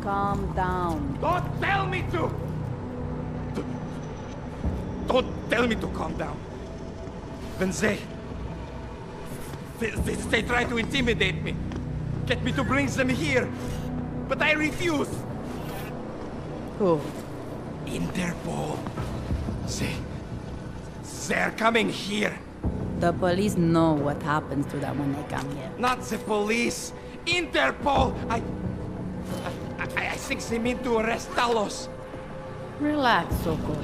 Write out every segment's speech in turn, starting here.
Calm down. Don't tell me to! Don't tell me to calm down. When they try to intimidate me. Get me to bring them here. But I refuse. Who? Interpol. They're coming here. The police know what happens to them when they come here. Not the police. Interpol. I think they mean to arrest Talos. Relax, Soko.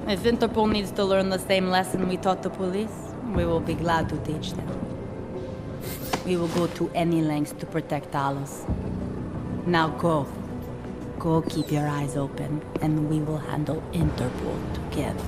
If Interpol needs to learn the same lesson we taught the police, we will be glad to teach them. We will go to any lengths to protect Talos. Now go. Go keep your eyes open, and we will handle Interpol together.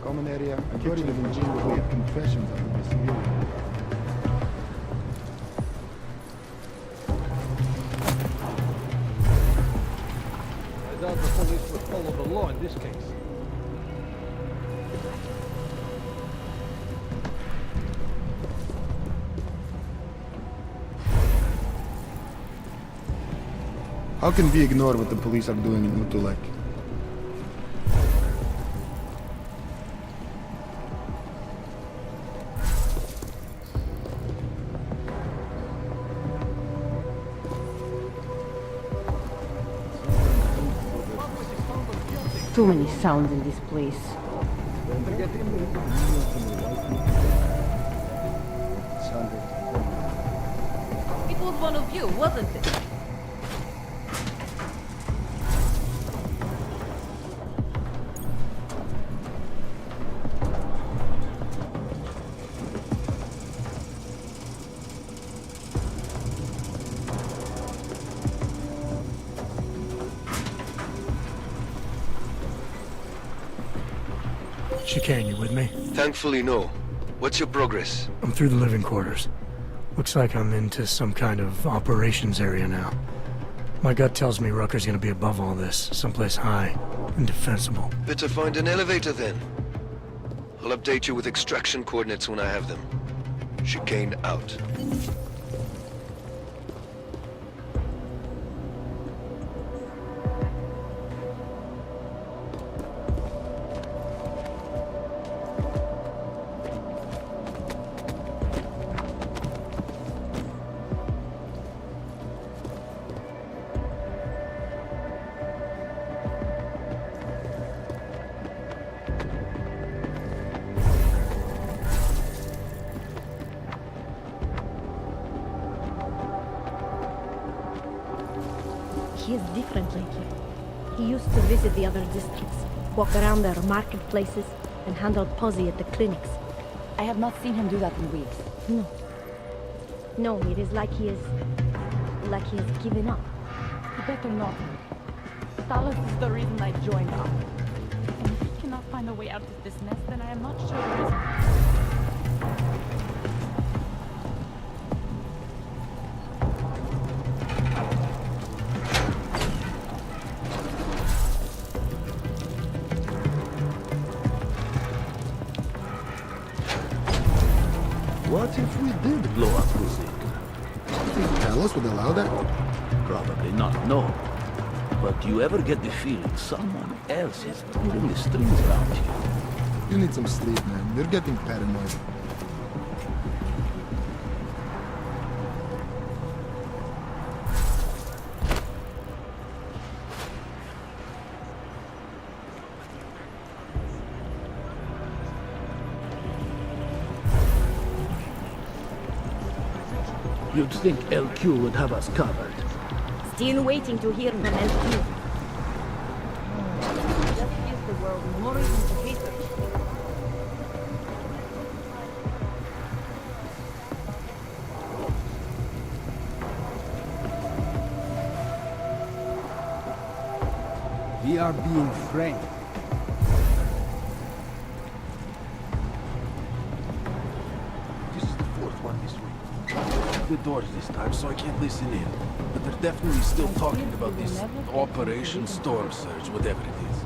Common area, a kitchen of ingenious way of confessions on the civilian. I doubt the police would follow the law in this case. How can we ignore what the police are doing in Mutulek? Too many sounds in this place. It was one of you, wasn't it? Chicane, you with me? Thankfully, no. What's your progress? I'm through the living quarters. Looks like I'm into some kind of operations area now. My gut tells me Rucker's gonna be above all this, someplace high and defensible. Better find an elevator then. I'll update you with extraction coordinates when I have them. Chicane out. He is different lately. He used to visit the other districts, walk around their marketplaces, and handle posse at the clinics. I have not seen him do that in weeks. No. No, it is like he is given up. You better not. Talos is the reason I joined up. And if he cannot find a way out of this mess, then I am not sure there is. What if we did blow up Kusik? Think Talos would allow that? Probably not, no. But you ever get the feeling someone else is pulling the strings around you? You need some sleep, man. You're getting paranoid. You'd think LQ would have us covered. Still waiting to hear from LQ. Just gives the world more reason to hate her. We are being framed. This is the fourth one this week. The doors this time, so I can't listen in. But they're definitely still talking about this Operation Storm Surge, whatever it is.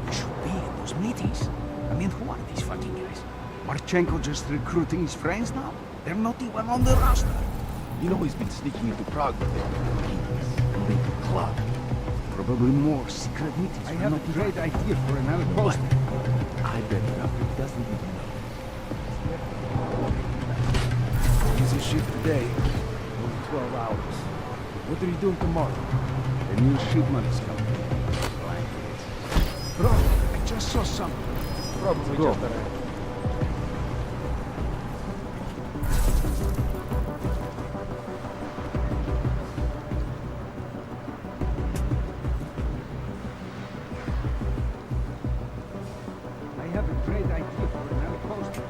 We should be in those meetings. I mean, who are these fucking guys? Marchenko just recruiting his friends now? They're not even on the roster. You know he's been sneaking into Prague with them. Meetings, linked to club. Probably more secret meetings. I have a great idea for another poster. I bet Rucker doesn't even know. Easy shift today. Only 12 hours. What are you doing tomorrow? A new shipment is coming. Bro, I just saw something. Probably Go. just arrived. I have a great idea for another poster.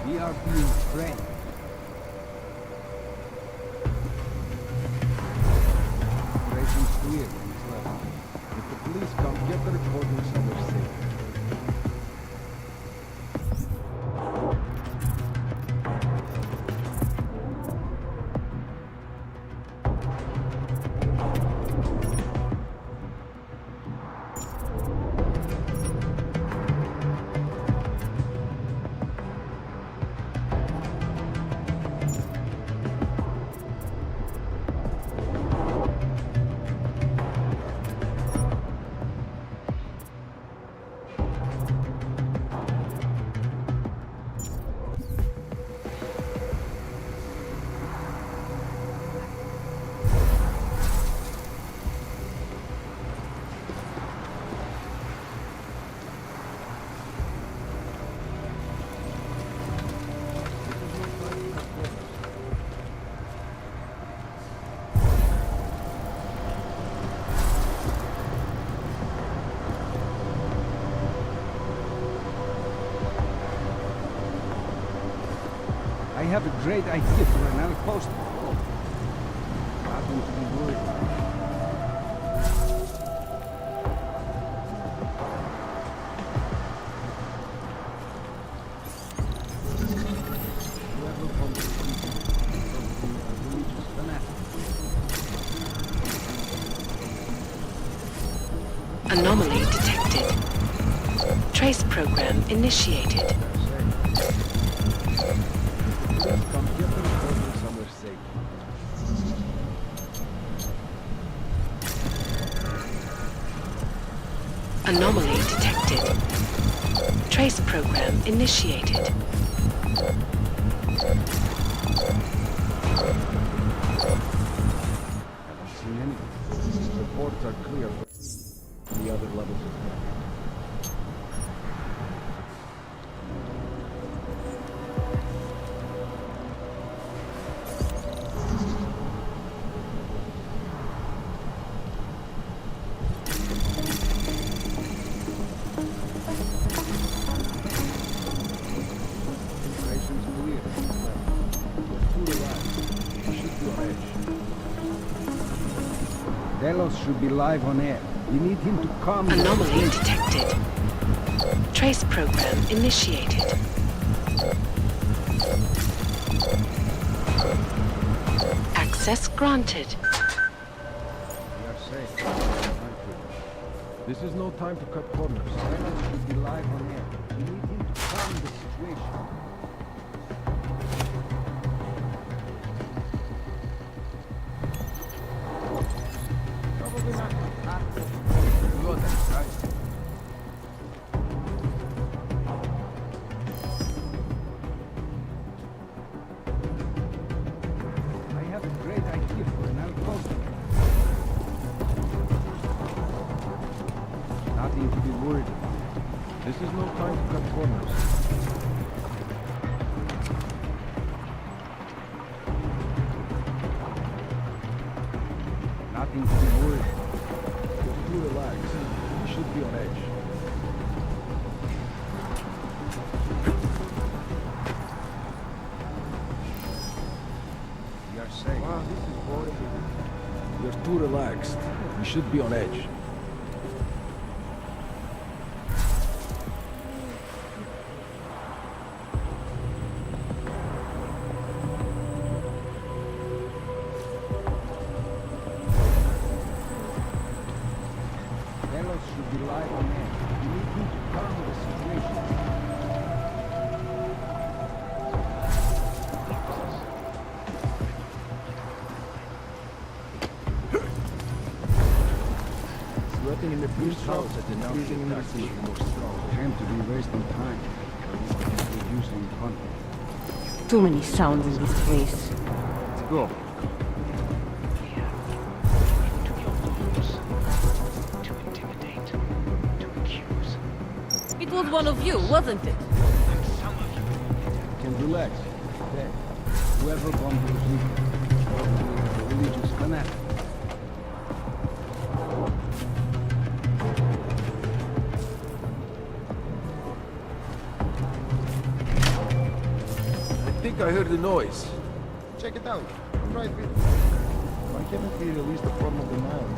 We are being framed. Operation's clear on this level. If the police come, get the recordings somewhere safe. I have a great idea for another poster. Nothing to be worried about. Whoever comes to see you, probably a religious fanatic. Anomaly detected. Trace program initiated. Come get the recording somewhere safe. Anomaly detected. Trace program initiated. Haven't seen anything. Reports are clear for the other levels of threat. Operation's clear. There's food arrived. Ship to edge. Delos should be live on air. We need him to come. Anomaly detected. Trace program initiated. Access granted. We are safe. Thank you. This is no time to cut corners. Delos should be live on air. We need him to calm the situation. Probably not. You got that, right? corners. Nothing to be worried. Just too relaxed. You should be on edge. We are safe. Wow, this is boring. You're too relaxed. You should be on edge. Delos should be live on air. We need him to calm the situation. Sweating in the Whose beach house at the now freezing in the taxes sea. more strong? Time to be wasting time. Reducing fun. Too many sounds in this place. Let's go. To intimidate. To accuse. It was one of you, wasn't it? And some of you. Can relax. Dead. Whoever bombed the Zika. Probably a religious fanatic. I think I heard the noise. Check it out. I'm right with you. Why can't we release the form of the Nile?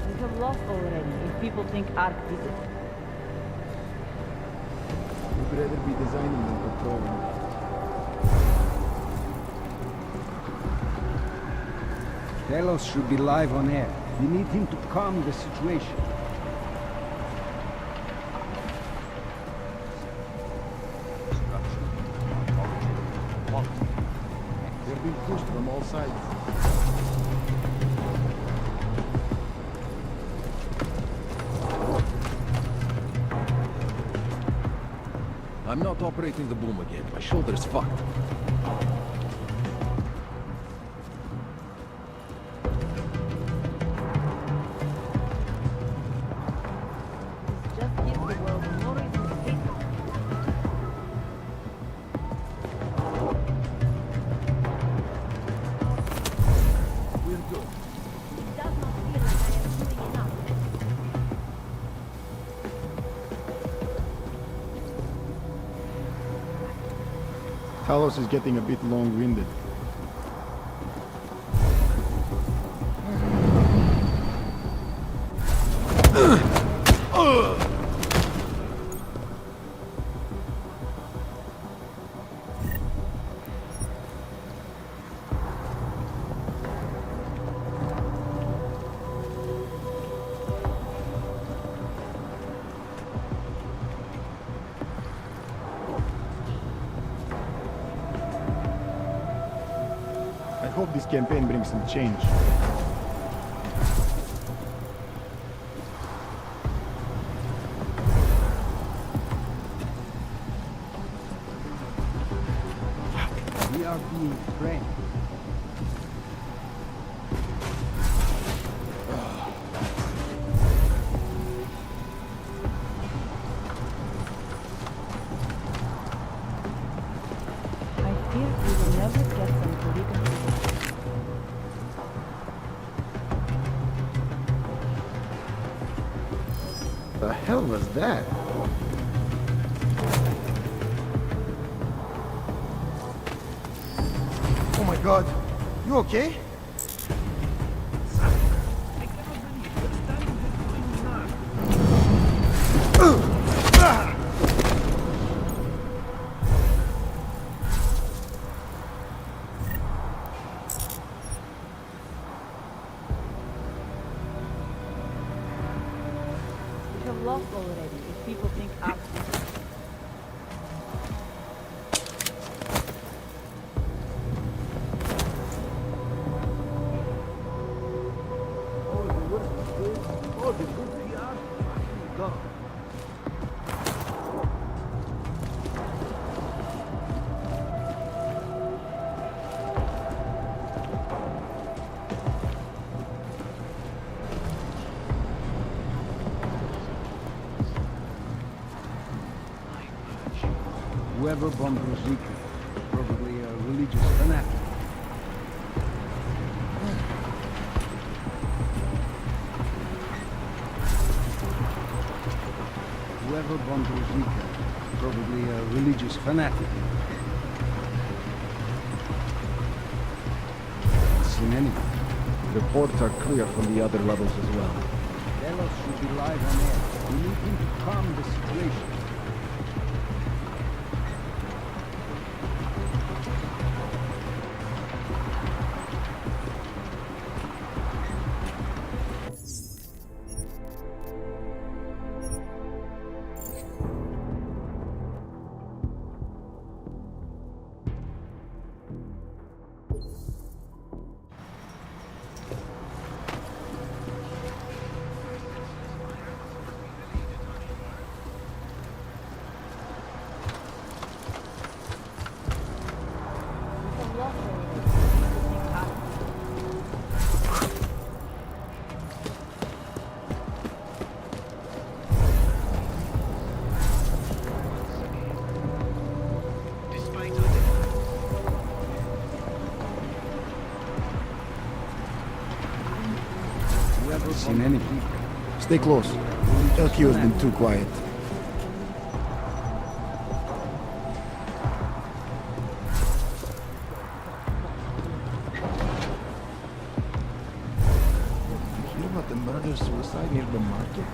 We have lost already if people think Ark did it. We'd rather be designing than controlling. Delos should be live on air. We need him to calm the situation. They're being pushed from all sides. I'm not operating the boom again. My shoulder is fucked. Just give the world more reason to hate us. We're good. It does not feel like I am doing enough. Talos is getting a bit long-winded. I hope this campaign brings some change. We are being framed. I fear we will never get some political. The hell was that? Oh my god. You okay? We have lost already if people think Ark did it. All the work we did, all the good PR, fucking gone. Whoever bombed Rosika, probably a religious fanatic. Whoever bombed Rosika, probably a religious fanatic. Seen anyone? Reports are clear from the other levels as well. Delos should be live on air. We need him to calm the situation. Seen anything? Stay close. LQ has been too quiet. You hear about the murder-suicide near the market?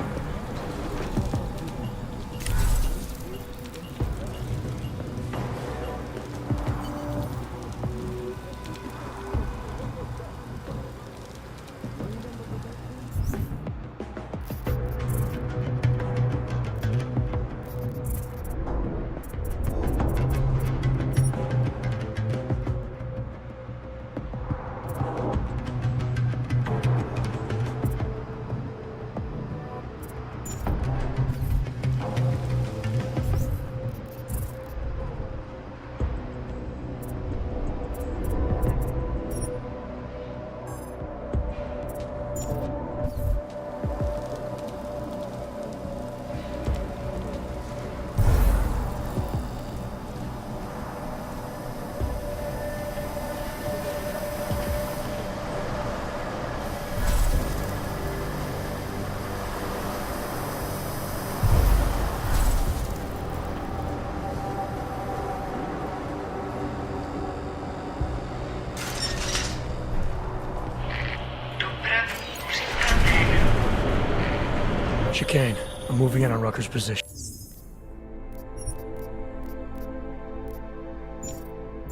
Chicane, I'm moving in on Rucker's position.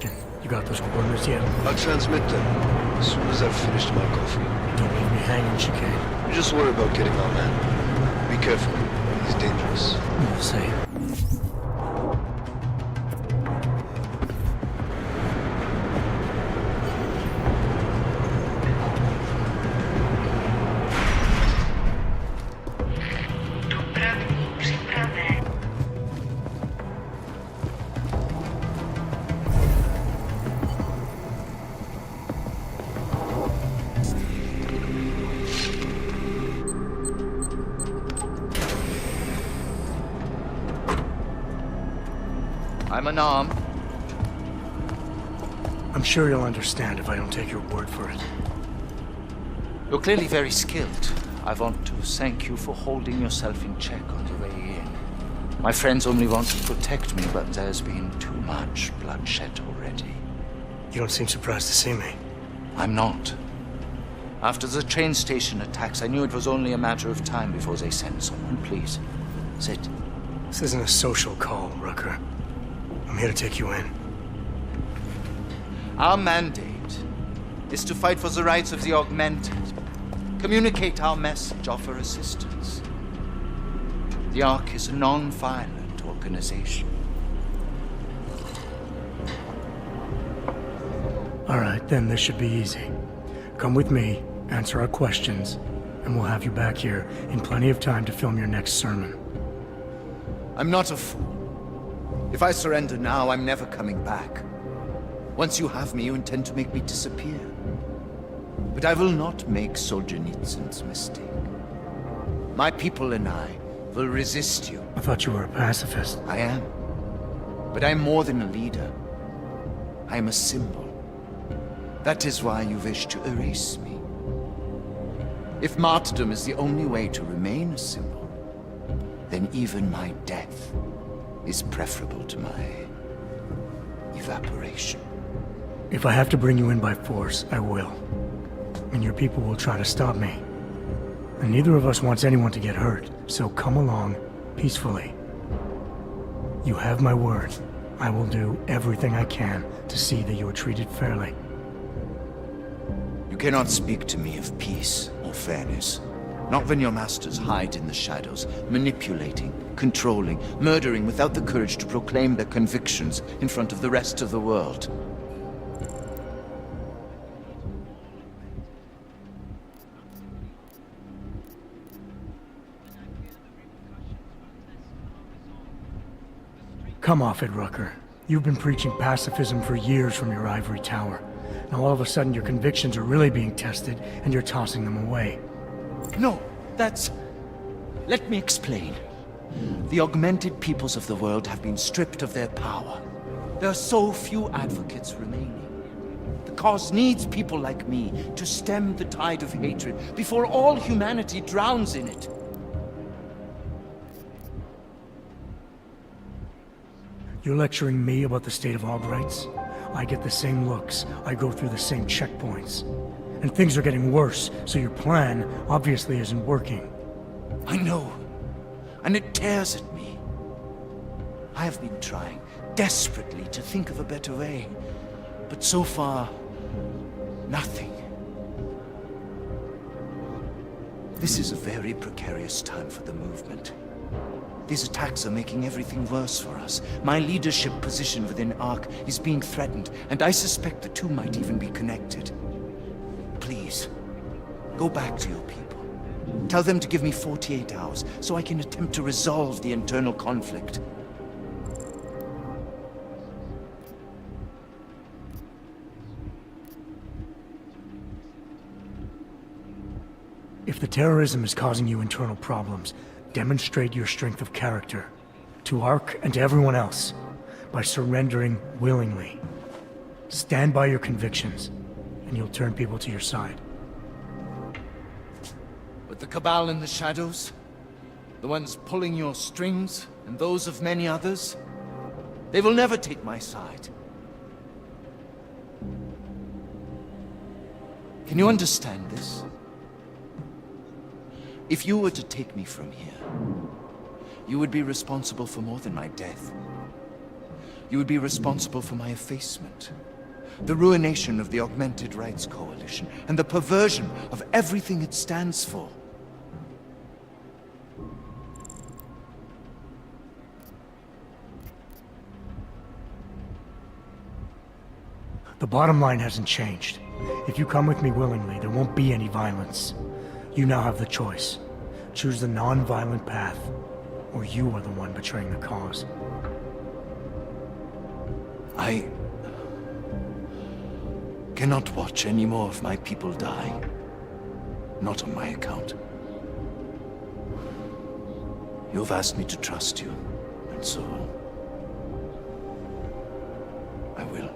You got those coordinates yet? I'll transmit them as soon as I've finished my coffee. Don't leave me hanging, Chicane. You just worry about getting our man. Be careful. He's dangerous. We'll see. I'm unarmed. I'm sure you'll understand if I don't take your word for it. You're clearly very skilled. I want to thank you for holding yourself in check on the way in. My friends only want to protect me, but there's been too much bloodshed already. You don't seem surprised to see me. I'm not. After the train station attacks, I knew it was only a matter of time before they sent someone. Please, sit. This isn't a social call, Rucker. I'm here to take you in. Our mandate is to fight for the rights of the augmented. Communicate our message, offer assistance. The Ark is a non-violent organization. All right, then this should be easy. Come with me, answer our questions, and we'll have you back here in plenty of time to film your next sermon. I'm not a fool. If I surrender now, I'm never coming back. Once you have me, you intend to make me disappear. But I will not make Solzhenitsyn's mistake. My people and I will resist you. I thought you were a pacifist. I am. But I am more than a leader. I am a symbol. That is why you wish to erase me. If martyrdom is the only way to remain a symbol, then even my death is preferable to my evaporation. If I have to bring you in by force, I will. And your people will try to stop me. And neither of us wants anyone to get hurt, so come along peacefully. You have my word. I will do everything I can to see that you are treated fairly. You cannot speak to me of peace or fairness. Not when your masters hide in the shadows, manipulating, controlling, murdering without the courage to proclaim their convictions in front of the rest of the world. Come off it, Rucker. You've been preaching pacifism for years from your ivory tower. Now all of a sudden your convictions are really being tested, and you're tossing them away. No, that's... Let me explain. The augmented peoples of the world have been stripped of their power. There are so few advocates remaining. The cause needs people like me to stem the tide of hatred before all humanity drowns in it. You're lecturing me about the state of Albrights? I get the same looks, I go through the same checkpoints. And things are getting worse, so your plan obviously isn't working. I know, and it tears at me. I have been trying desperately to think of a better way, but so far, nothing. This is a very precarious time for the movement. These attacks are making everything worse for us. My leadership position within ARC is being threatened, and I suspect the two might even be connected. Please, go back to your people. Tell them to give me 48 hours, so I can attempt to resolve the internal conflict. If the terrorism is causing you internal problems, demonstrate your strength of character. To ARC and to everyone else. By surrendering willingly. Stand by your convictions, and you'll turn people to your side. But the Cabal in the shadows, the ones pulling your strings, and those of many others, they will never take my side. Can you understand this? If you were to take me from here, you would be responsible for more than my death. You would be responsible for my effacement, the ruination of the Augmented Rights Coalition, and the perversion of everything it stands for. The bottom line hasn't changed. If you come with me willingly, there won't be any violence. You now have the choice. Choose the non-violent path, or you are the one betraying the cause. I cannot watch any more of my people die. Not on my account. You've asked me to trust you, and so I will.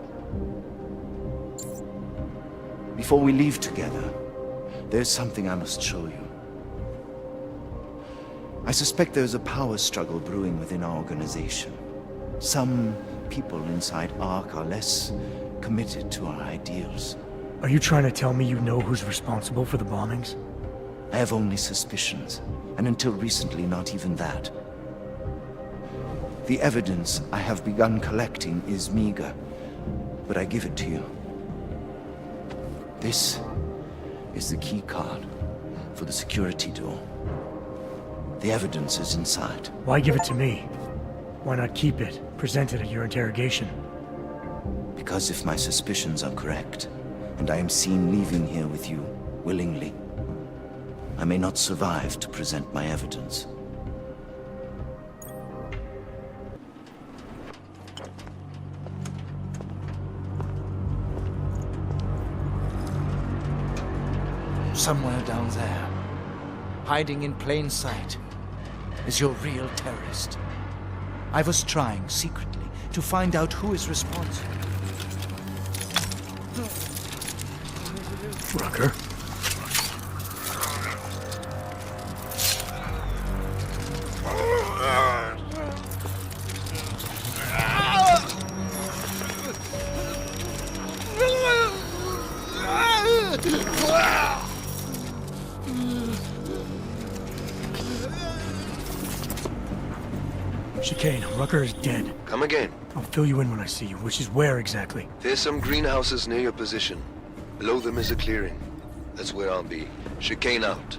Before we leave together, there's something I must show you. I suspect there's a power struggle brewing within our organization. Some people inside ARC are less committed to our ideals. Are you trying to tell me you know who's responsible for the bombings? I have only suspicions, and until recently not even that. The evidence I have begun collecting is meager, but I give it to you. This is the key card for the security door. The evidence is inside. Why give it to me? Why not keep it, present it at your interrogation? Because if my suspicions are correct, and I am seen leaving here with you willingly, I may not survive to present my evidence. Somewhere down there, hiding in plain sight, is your real terrorist. I was trying secretly to find out who is responsible. Rucker? Chicane, Rucker is dead. Come again. I'll fill you in when I see you, which is where exactly? There's some greenhouses near your position. Below them is a clearing. That's where I'll be. Chicane out.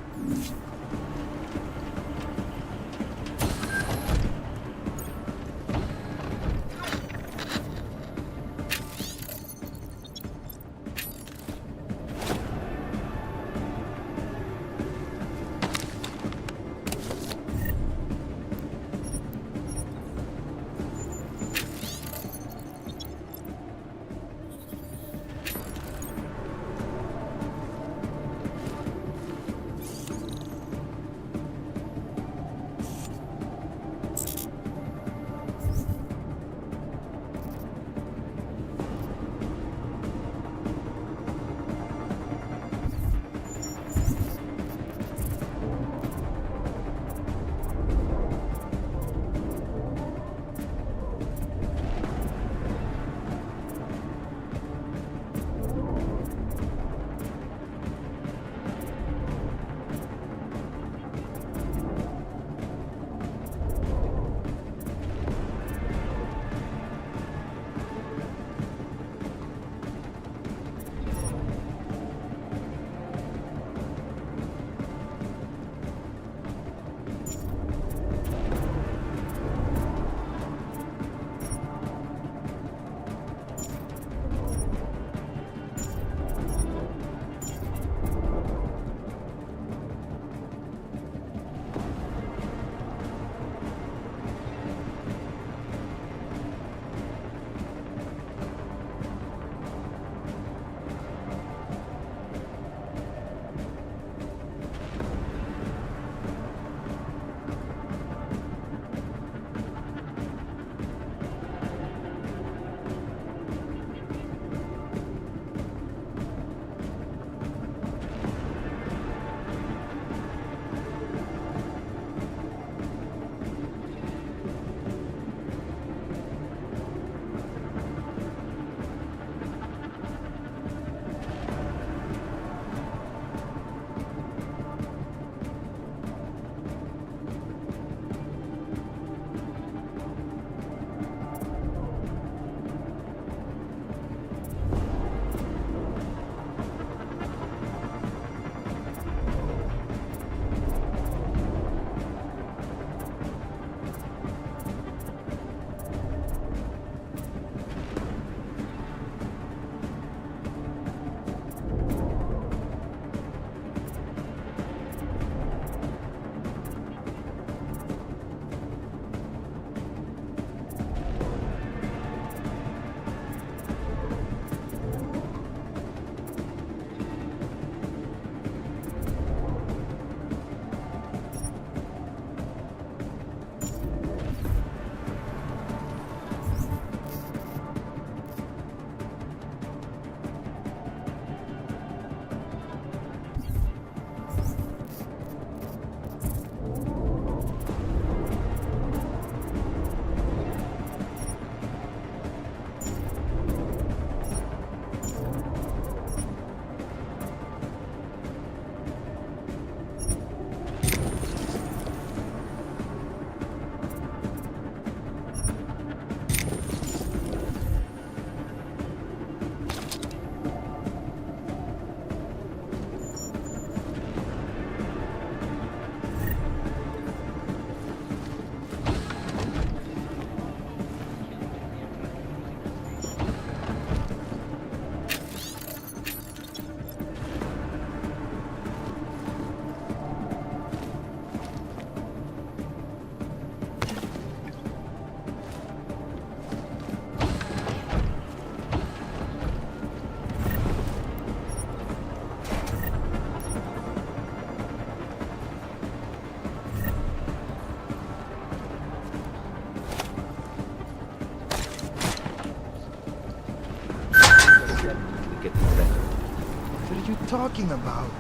you talking about?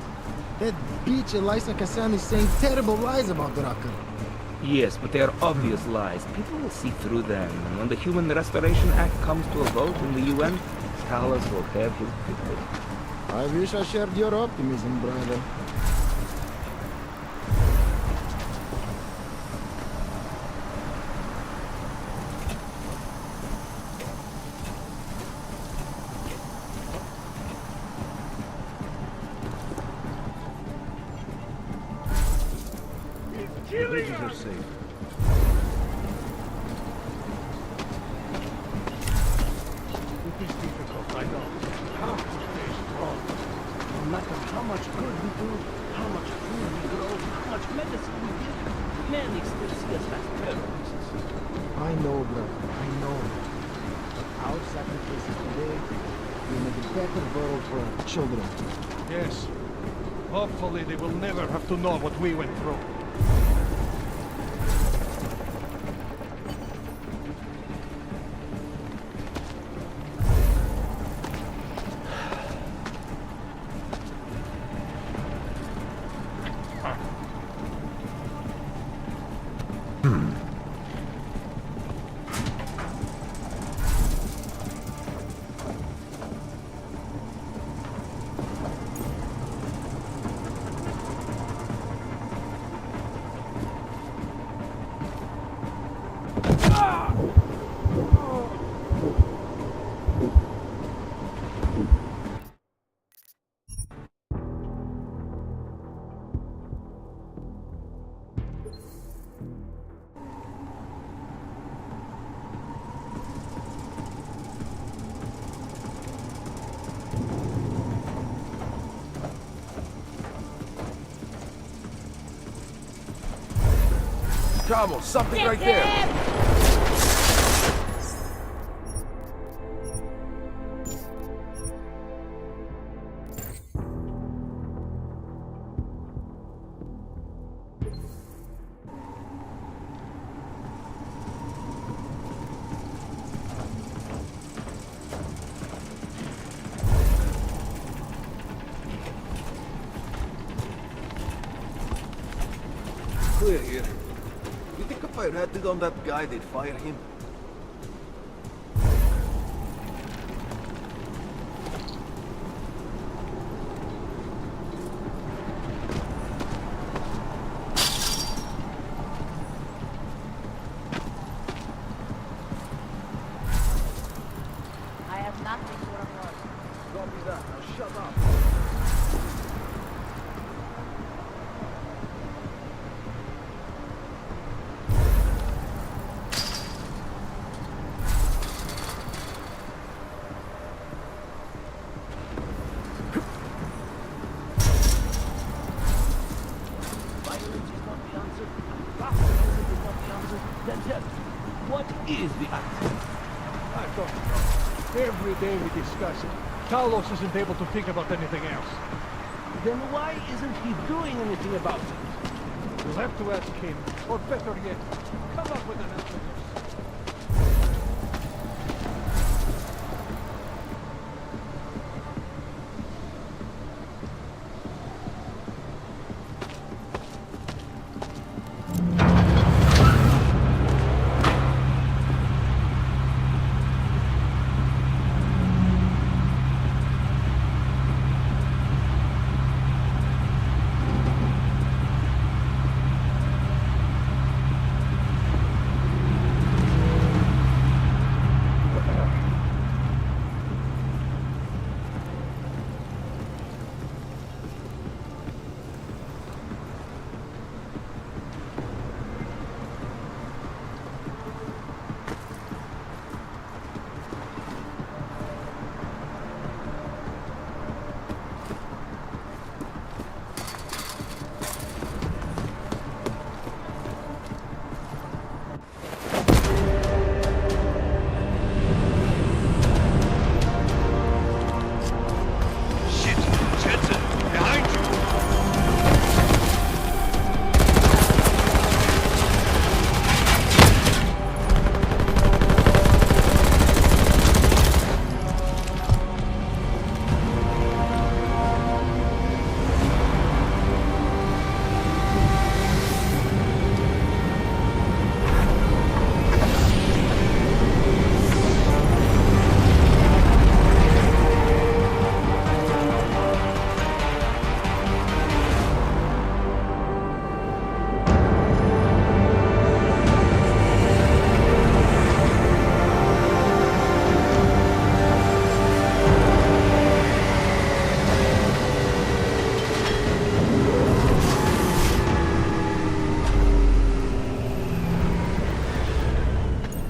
That bitch Elisa Kassan is saying terrible lies about Draka. Yes, but they are obvious lies. People will see through them, and when the Human Restoration Act comes to a vote in the UN, Talos will have his victory. I wish I shared your optimism, brother. The bridges are safe. It is difficult, I know. How to stay strong. No matter how much good we do, how much food we grow, how much medicine we give, many still see us as terrorists. I know, brother. I know. But our sacrifices today will make a better world for our children. Yes. Hopefully they will never have to know what we went through. Camo, something right there. Clear here. You think if I ratted on that guy, they'd fire him? I have nothing to report. Copy that. Now shut up. Violence is not the answer. Pacifism is not the answer. Then tell me, what is the answer? I don't know. Every day we discuss it. Talos isn't able to think about anything else. Then why isn't he doing anything about it? You'll have to ask him, or better yet, come up with an answer yourself.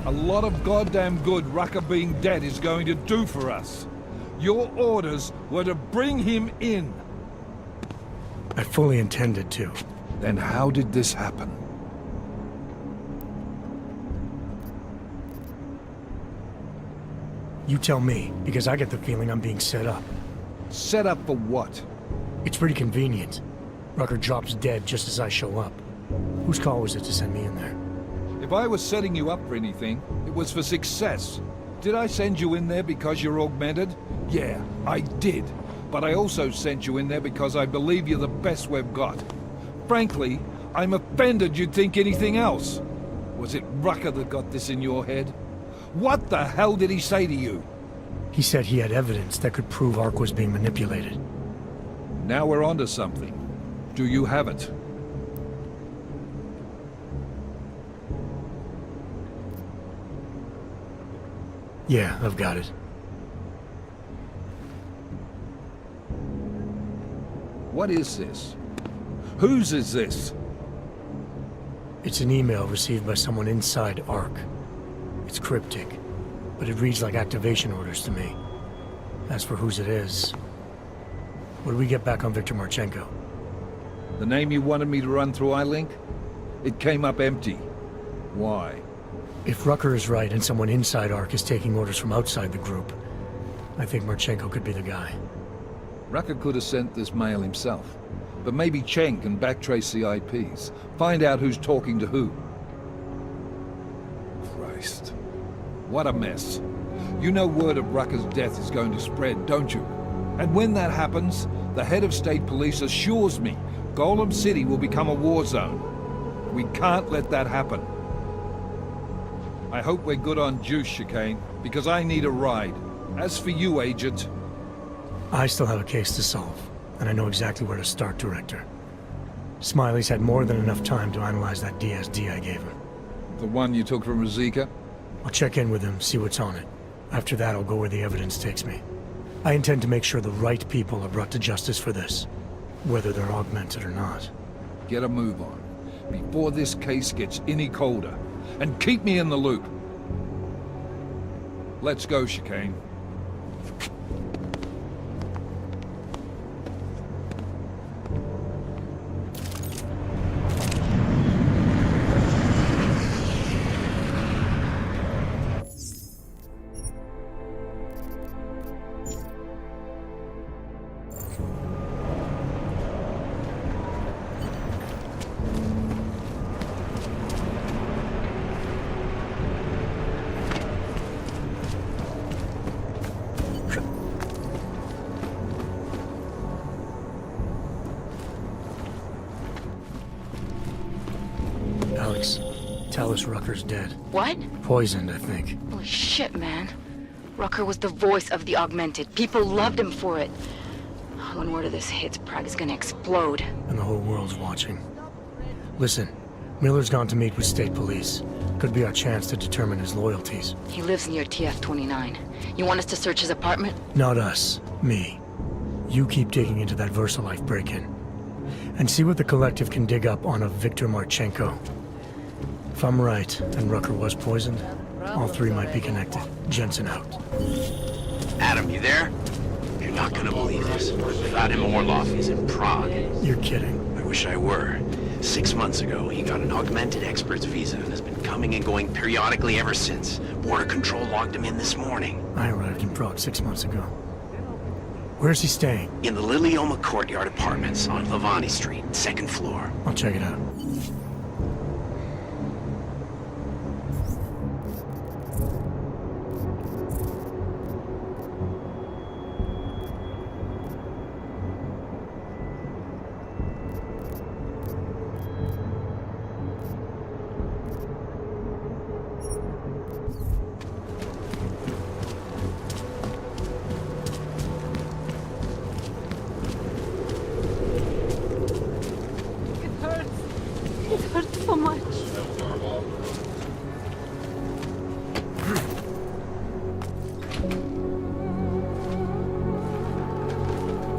a lot of goddamn good Rucker being dead is going to do for us. Your orders were to bring him in. I fully intended to. Then how did this happen? You tell me, because I get the feeling I'm being set up. Set up for what? It's pretty convenient. Rucker drops dead just as I show up. Whose call was it to send me in there? If I was setting you up for anything, it was for success. Did I send you in there because you're augmented? Yeah, I did. But I also sent you in there because I believe you're the best we've got. Frankly, I'm offended you'd think anything else. Was it Rucker that got this in your head? What the hell did he say to you? He said he had evidence that could prove Ark was being manipulated. Now we're onto something. Do you have it? Yeah, I've got it. What is this? Whose is this? It's an email received by someone inside Ark. It's cryptic, but it reads like activation orders to me. As for whose it is, what do we get back on Victor Marchenko? The name you wanted me to run through iLink? It came up empty. Why? If Rucker is right and someone inside Ark is taking orders from outside the group, I think Marchenko could be the guy. Rucker could have sent this mail himself, but maybe Chen can backtrace the IPs, find out who's talking to who. Christ. What a mess. You know word of Rucker's death is going to spread, don't you? And when that happens, the head of state police assures me Golem City will become a war zone. We can't let that happen. I hope we're good on juice, Chicane, because I need a ride. As for you, Agent... I still have a case to solve, and I know exactly where to start, Director. Smiley's had more than enough time to analyze that DSD I gave him. The one you took from Razika? I'll check in with him, see what's on it. After that, I'll go where the evidence takes me. I intend to make sure the right people are brought to justice for this, whether they're augmented or not. Get a move on, before this case gets any colder. And keep me in the loop. Let's go, Chicane. Alex, tell us Rucker's dead. What? Poisoned, I think. Holy shit, man. Rucker was the voice of the augmented. People loved him for it. When word of this hits, Prague is gonna explode. And the whole world's watching. Listen, Miller's gone to meet with state police. Could be our chance to determine his loyalties. He lives near TF-29. You want us to search his apartment? Not us. Me. You keep digging into that VersaLife break-in. And see what the Collective can dig up on a Victor Marchenko. If I'm right, and Rucker was poisoned, all three might be connected. Jensen out. Adam, you there? You're not gonna believe this. Vadim Orlov is in Prague. You're kidding. I wish I were. 6 months ago, he got an augmented expert's visa and has been coming and going periodically ever since. Border Control logged him in this morning. I arrived in Prague 6 months ago. Where's he staying? In the Lilioma Courtyard Apartments on Lavani Street, 2nd floor. I'll check it out. So much.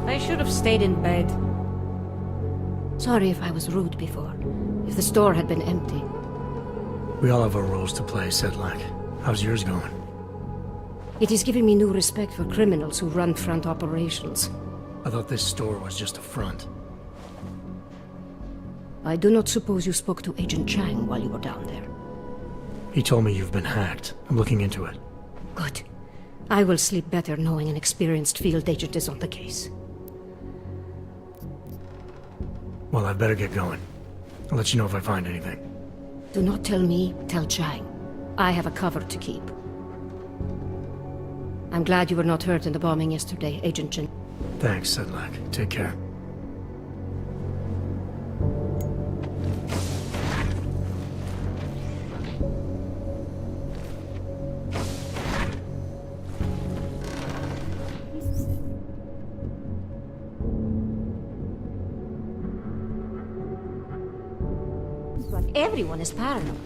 I should have stayed in bed. Sorry if I was rude before. If the store had been empty. We all have our roles to play, Sedlak. How's yours going? It is giving me new respect for criminals who run front operations. I thought this store was just a front. I do not suppose you spoke to Agent Chang while you were down there. He told me you've been hacked. I'm looking into it. Good. I will sleep better knowing an experienced field agent is on the case. Well, I'd better get going. I'll let you know if I find anything. Do not tell me, tell Chang. I have a cover to keep. I'm glad you were not hurt in the bombing yesterday, Agent Chen. Thanks, Sedlak. Take care. Like everyone is paranoid.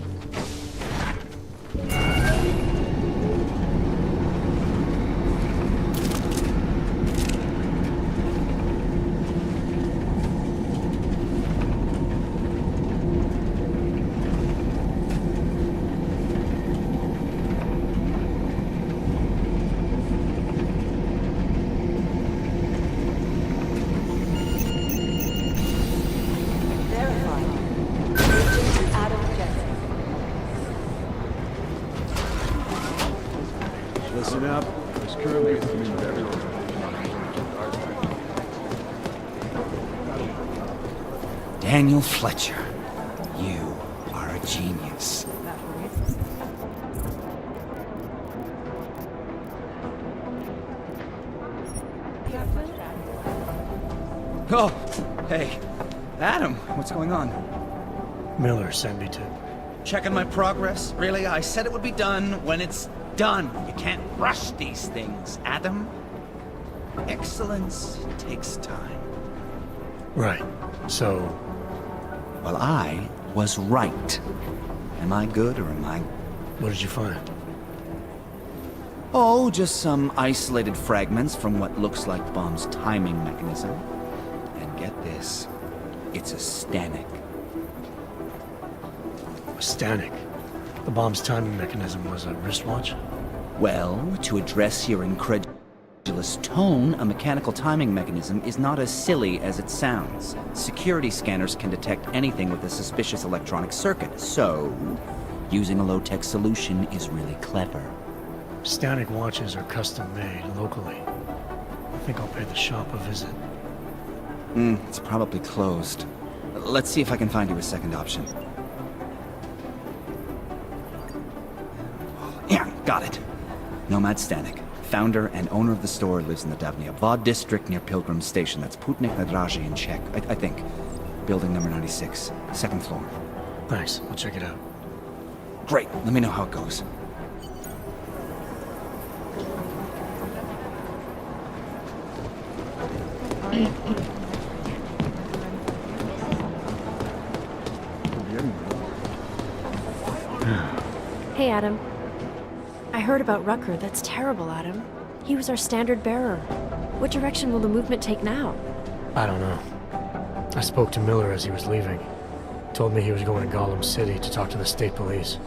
Listen up. There's currently a very Daniel Fletcher, you are a genius. Oh, hey. Adam, what's going on? Miller sent me to... Checking my progress? Really? I said it would be done when it's done. You can't rush these things, Adam. Excellence takes time. Right. So... Well, I was right. Am I good or am I... What did you find? Oh, just some isolated fragments from what looks like bomb's timing mechanism. And get this. It's a Stanek. A Stanek? The bomb's timing mechanism was a wristwatch? Well, to address your incredulous tone, a mechanical timing mechanism is not as silly as it sounds. Security scanners can detect anything with a suspicious electronic circuit, so using a low-tech solution is really clever. Stanek watches are custom-made locally. I think I'll pay the shop a visit. It's probably closed. Let's see if I can find you a second option. Yeah, got it. Nomad Stanek. Founder and owner of the store, lives in the Davnia Vod district near Pilgrim Station. That's Putnik Nadraji in Czech, I think. Building number 96, second floor. Thanks, I'll check it out. Great, let me know how it goes. Hey, Adam. I heard about Rucker. That's terrible, Adam. He was our standard bearer. What direction will the movement take now? I don't know. I spoke to Miller as he was leaving. Told me he was going to Gollum City to talk to the state police.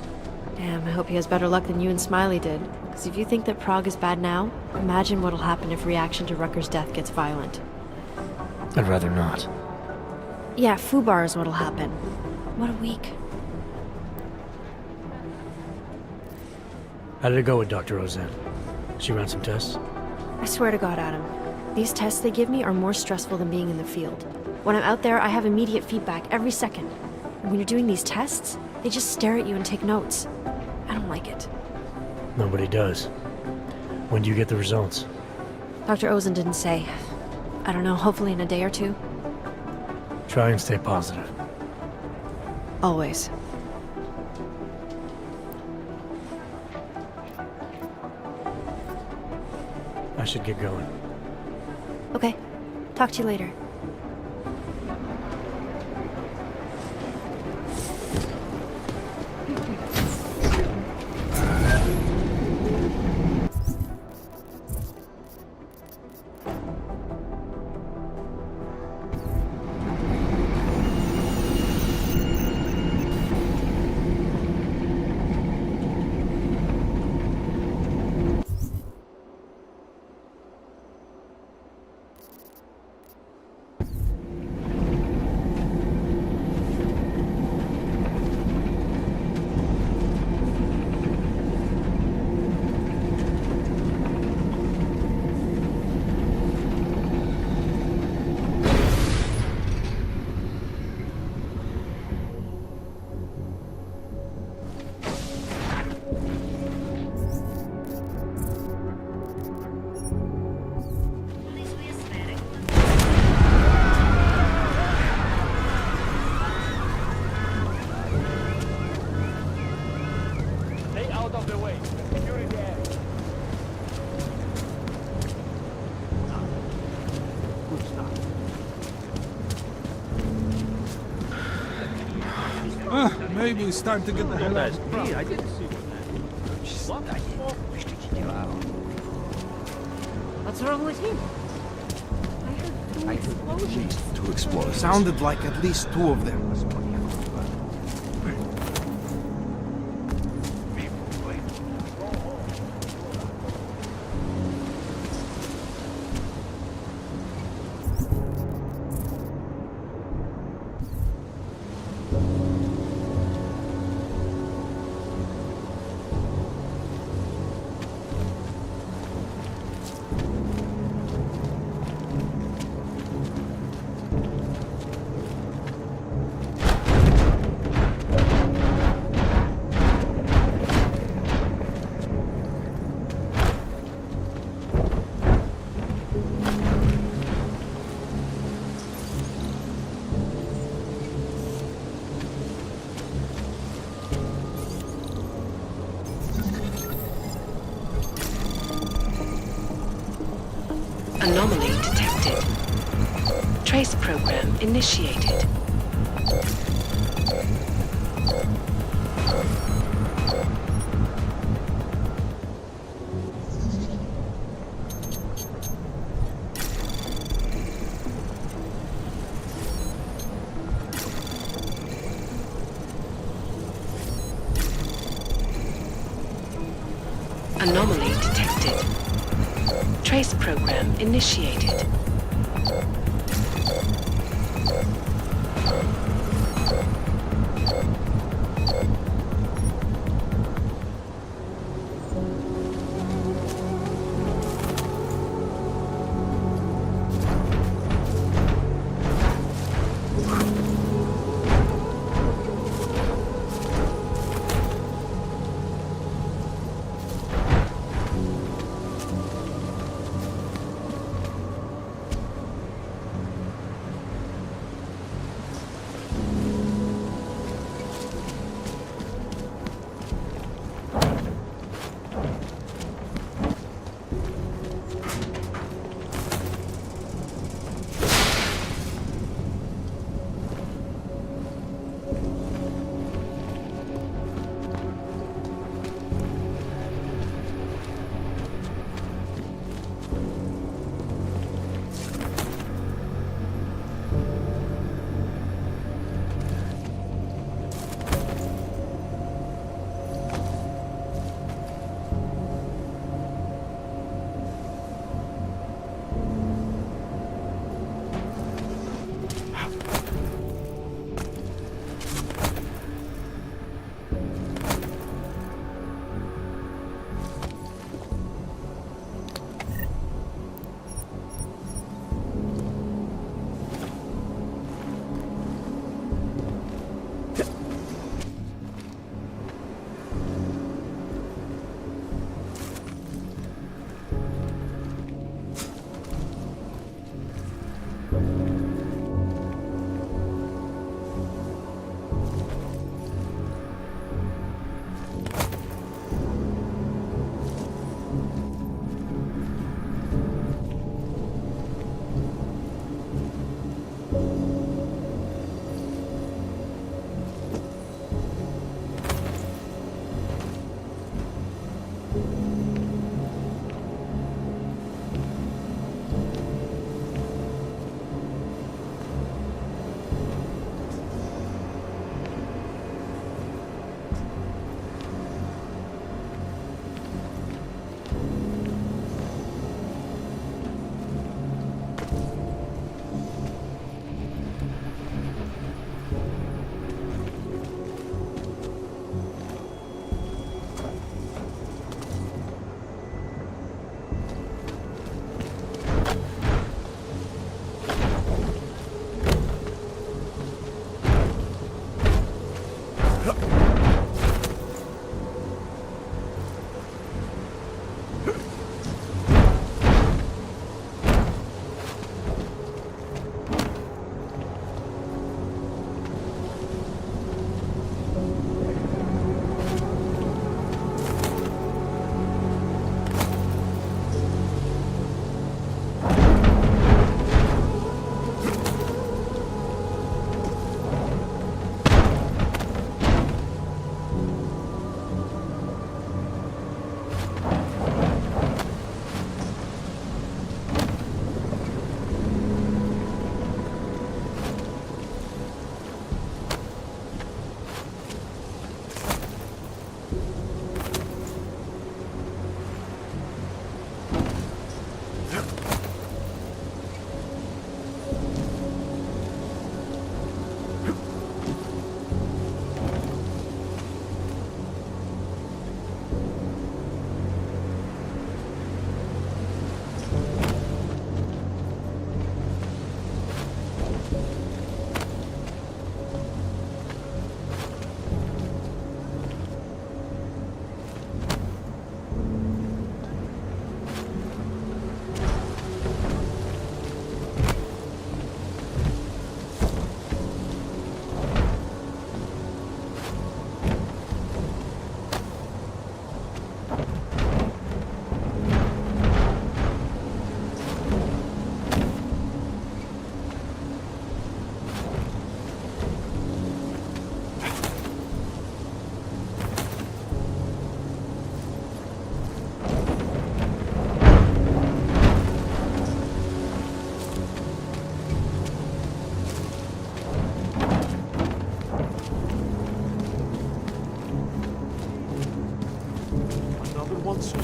Damn, I hope he has better luck than you and Smiley did. Because if you think that Prague is bad now, imagine what'll happen if reaction to Rucker's death gets violent. I'd rather not. Yeah, Fubar is what'll happen. What a week. How did it go with Dr. Rosen? She ran some tests? I swear to God, Adam. These tests they give me are more stressful than being in the field. When I'm out there, I have immediate feedback every second. And when you're doing these tests, they just stare at you and take notes. I don't like it. Nobody does. When do you get the results? Dr. Ozen didn't say. I don't know, hopefully in a day or two. Try and stay positive. Always. I should get going. Okay. Talk to you later. Maybe it's time to get the hell out That's of me. I town. didn't see what that. What's wrong with him? I heard two explosions. Two explosives. Sounded like at least two of them. Anomaly detected. Trace program initiated. Anomaly detected. Trace program initiated.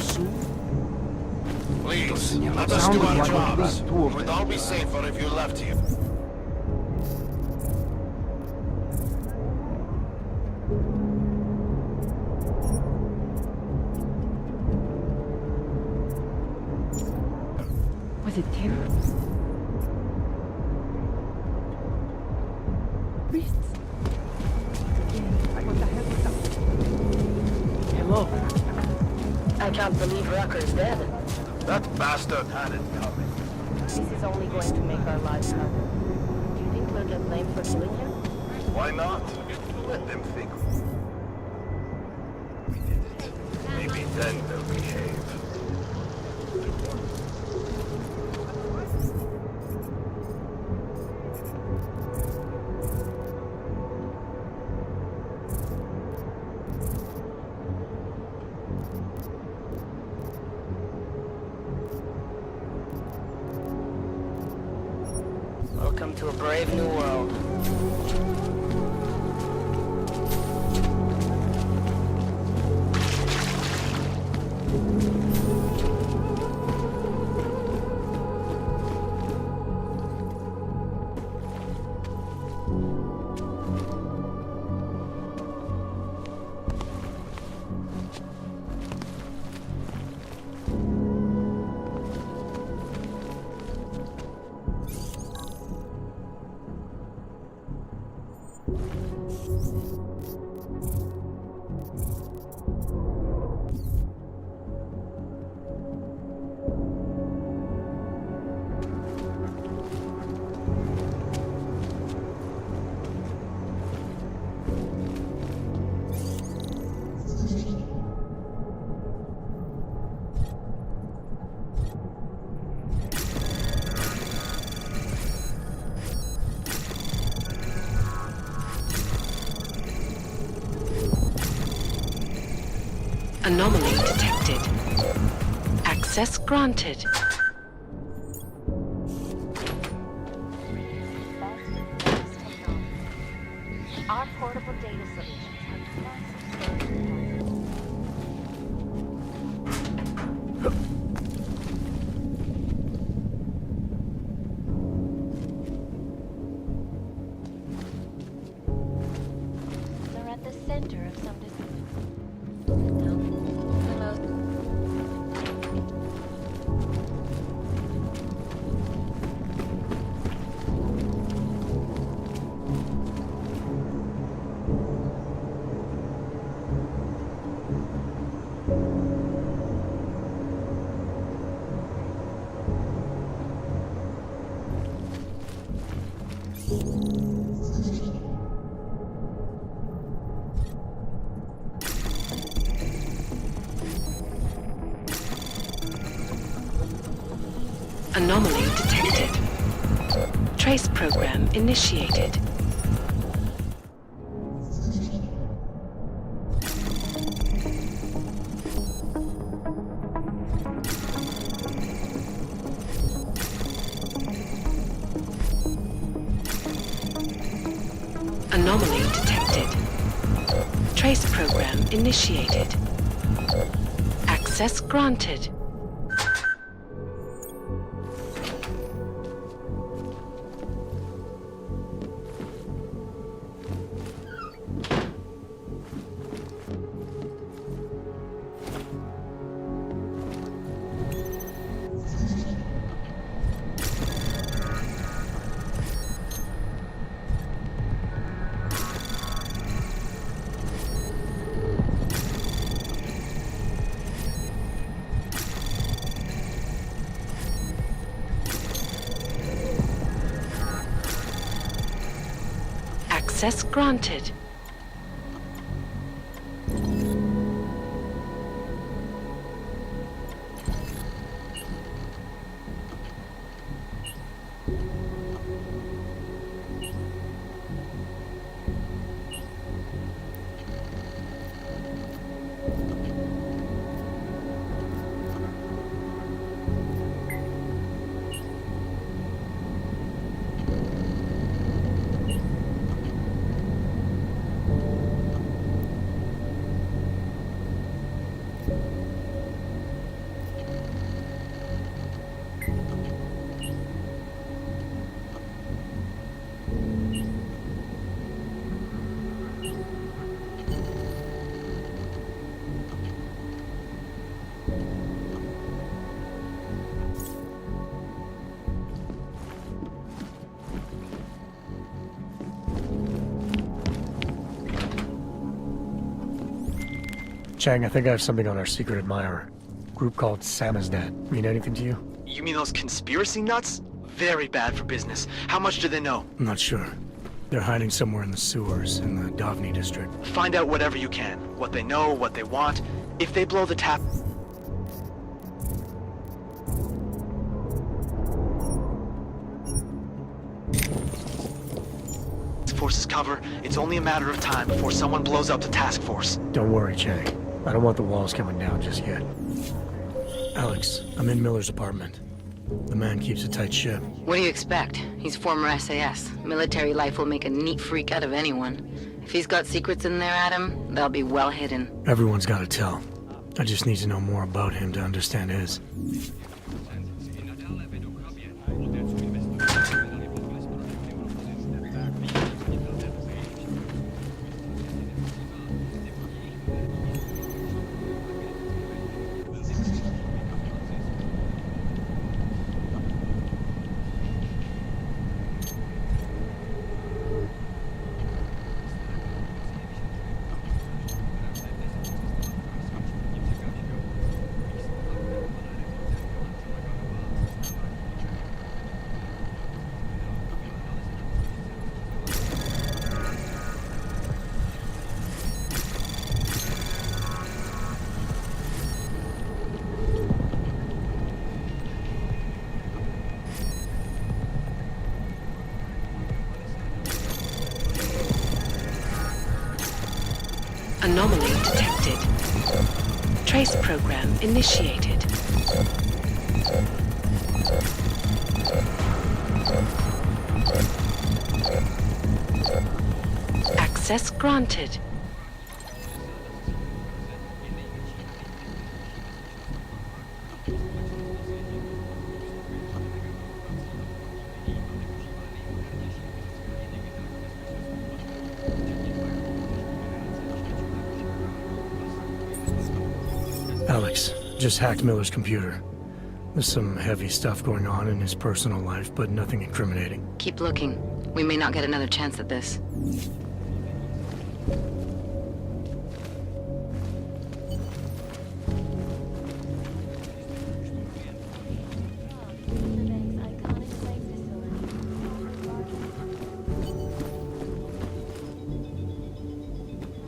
soon? Please, let us us do do our our jobs. jobs. We'd all be safer if you left here. Was it terror? Priests? What the hell was that? Hello. I can't believe Rucker is dead. That bastard had it coming. This is only going to make our lives harder. Do you think we'll get blamed for killing him? Why not? Let them think we did it. Maybe then they'll behave. Welcome to a brave new world. Anomaly detected. Access granted. Our portable data solutions have They're at the center of some Anomaly detected. Trace program initiated. Anomaly detected. Trace program initiated. Access granted. Access granted. Chang, I think I have something on our secret admirer. Group called Samizdat. Mean anything to you? You mean those conspiracy nuts? Very bad for business. How much do they know? I'm not sure. They're hiding somewhere in the sewers in the Davni district. Find out whatever you can. What they know, what they want. If they blow the tap... Forces cover. It's only a matter of time before someone blows up the task force. Don't worry, Chang. I don't want the walls coming down just yet. Alex, I'm in Miller's apartment. The man keeps a tight ship. What do you expect? He's former SAS. Military life will make a neat freak out of anyone. If he's got secrets in there, Adam, they'll be well hidden. Everyone's got to tell. I just need to know more about him to understand his. Anomaly detected. Trace program initiated. Access granted. Alex, just hacked Miller's computer. There's some heavy stuff going on in his personal life, but nothing incriminating. Keep looking. We may not get another chance at this.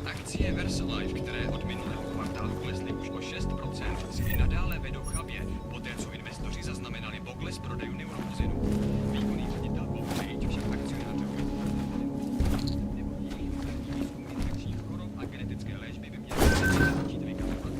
Akcie VersaLife, které od minulého kvartálu klesly už o 6%, si i nadále vedou chabě, poté co investoři zaznamenali pokles prodejů neurokozinu. Výkonný ředitel Page však akcionářům infekčních chorob a genetické léčby by měly začít vykazovat.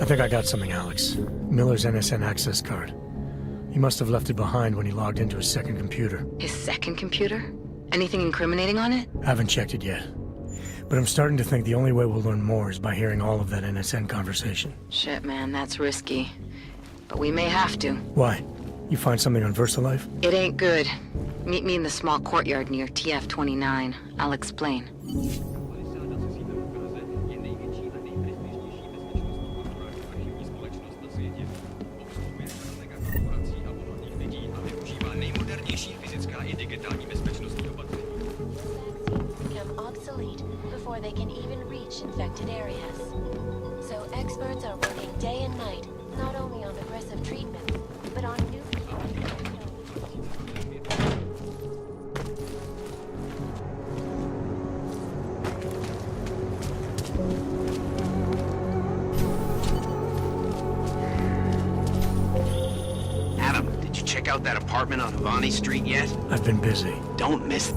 I think I got something, Alex. Miller's NSN access card. He must have left it behind when he logged into his second computer. His second computer? Anything incriminating on it? Haven't checked it yet. But I'm starting to think the only way we'll learn more is by hearing all of that NSN conversation. Shit, man, that's risky. But we may have to. Why? You find something on VersaLife? It ain't good. Meet me in the small courtyard near TF-29. I'll explain. Become obsolete before they can even reach infected areas. So experts are working day and night, not only on aggressive treatment, but on new Adam, did you check out that apartment on Havani Street yet? I've been busy. Don't miss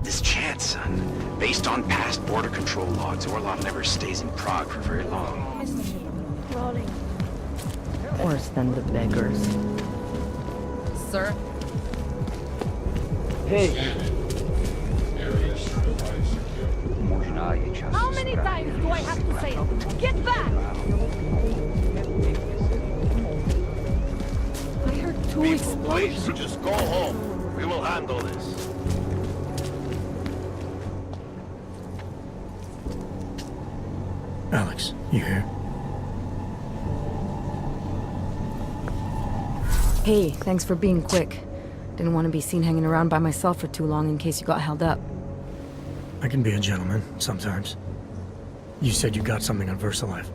this chance, son. Based on past border control logs, Orlov never stays in Prague for very long. Rolling. Worse than the beggars. Sir? Hey. Может How many times do I have to say it? Get back! I heard two explosions. Please, just go home. We will handle this. Alex, you here? Hey, thanks for being quick. Didn't want to be seen hanging around by myself for too long in case you got held up. I can be a gentleman, sometimes. You said you got something on VersaLife.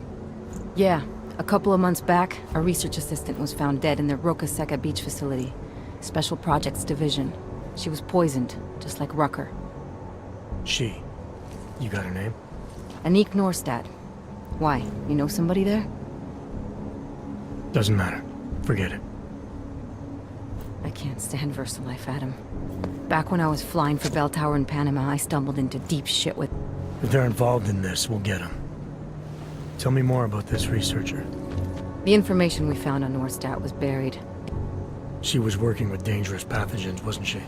Yeah, a couple of months back, a research assistant was found dead in the Roca Seca beach facility. Special Projects Division. She was poisoned, just like Rucker. She? You got her name? Anik Norstad. Why? You know somebody there? Doesn't matter. Forget it. I can't stand VersaLife, Adam. Back when I was flying for Bell Tower in Panama, I stumbled into deep shit with... If they're involved in this, we'll get them. Tell me more about this researcher. The information we found on Norstad was buried. She was working with dangerous pathogens, wasn't she?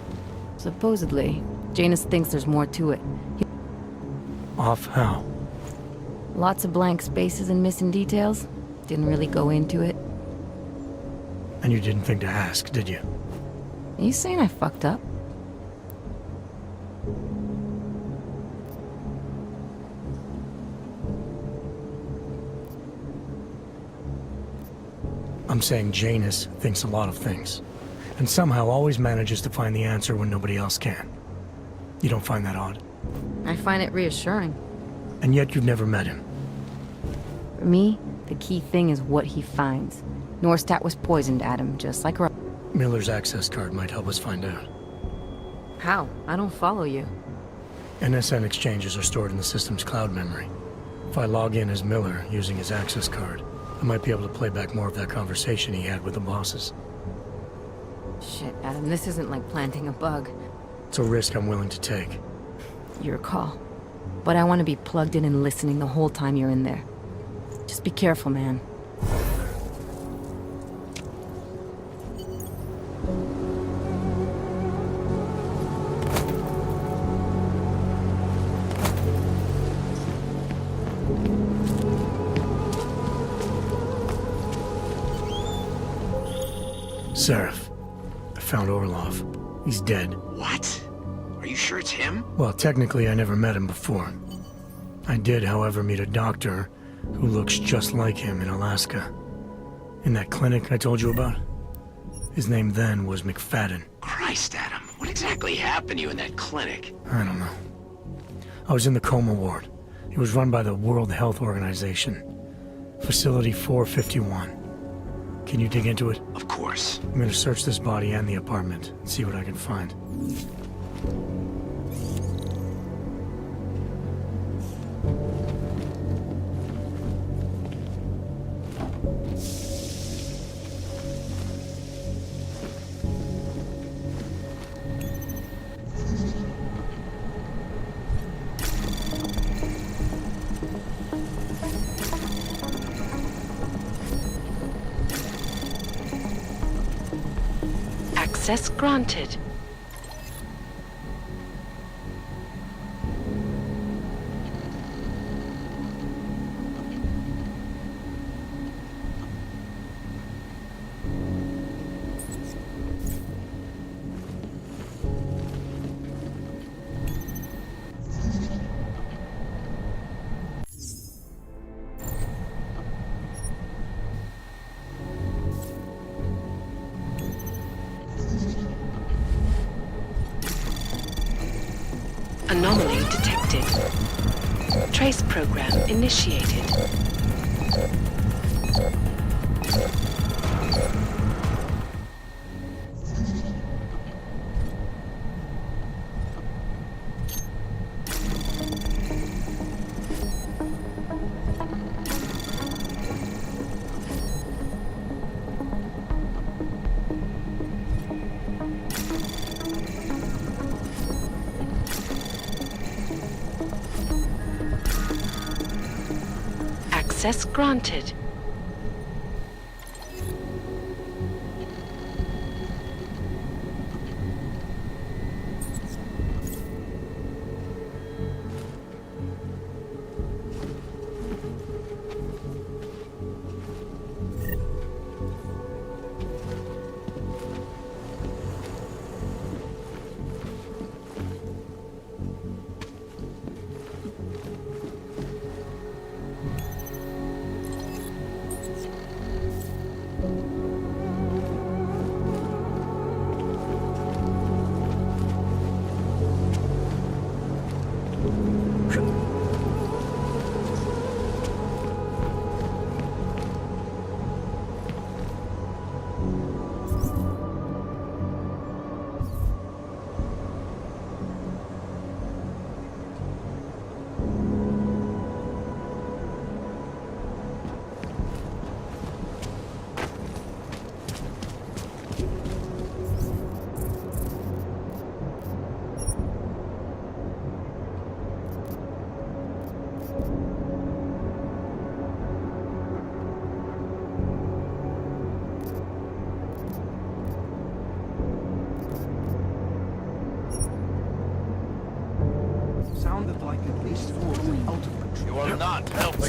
Supposedly. Janus thinks there's more to it. Off how? Lots of blank spaces and missing details. Didn't really go into it. And you didn't think to ask, did you? Are you saying I fucked up? I'm saying Janus thinks a lot of things, and somehow always manages to find the answer when nobody else can. You don't find that odd? I find it reassuring. And yet you've never met him. For me, the key thing is what he finds. Norstad was poisoned, Adam, just like Rucker. Miller's access card might help us find out. How? I don't follow you. NSN exchanges are stored in the system's cloud memory. If I log in as Miller using his access card, I might be able to play back more of that conversation he had with the bosses. Shit, Adam, this isn't like planting a bug. It's a risk I'm willing to take. Your call. But I want to be plugged in and listening the whole time you're in there. Just be careful, man. Seraph. I found Orlov. He's dead. What? Are you sure it's him? Well, technically I never met him before. I did, however, meet a doctor who looks just like him in Alaska. In that clinic I told you about. His name then was McFadden. Christ, Adam. What exactly happened to you in that clinic? I don't know. I was in the coma ward. It was run by the World Health Organization. Facility 451. Can you dig into it? Of course. I'm gonna search this body and the apartment and see what I can find. Access granted. Anomaly detected. Trace program initiated. Access granted.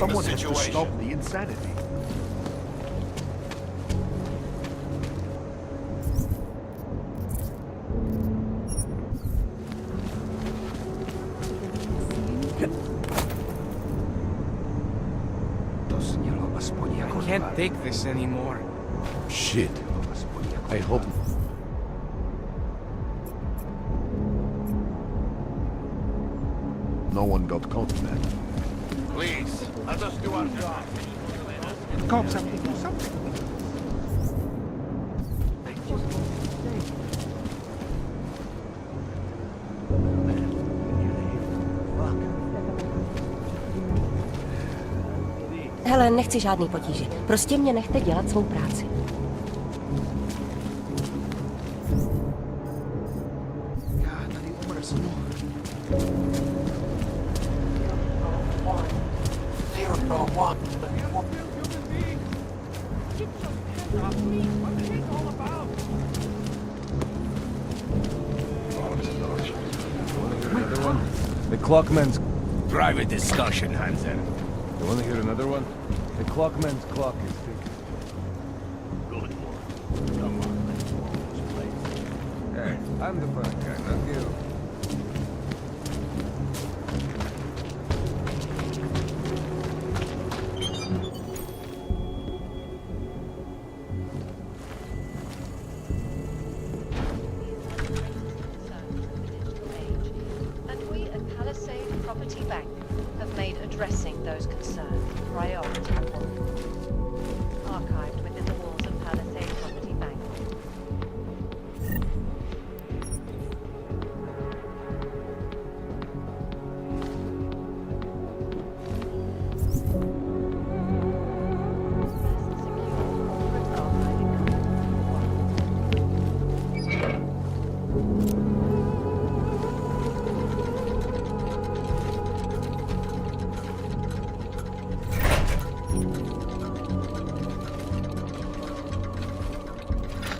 Someone has to stop the insanity. I can't take this anymore. Shit. I hope... No one got caught then. Please, let us do our job. Cops have to do something. Hele, nechci žádný potíže. Prostě mě nechte dělat svou práci. The clockman's... Private discussion, Hansen. You want to hear another one? The clockman's clock is ticking. Good one. Come on, let's walk this place. Hey, I'm the bad guy, not you. And we at Palisade Property Bank have made addressing those concerns a priority. Archived within the walls of Palisade Property Bank.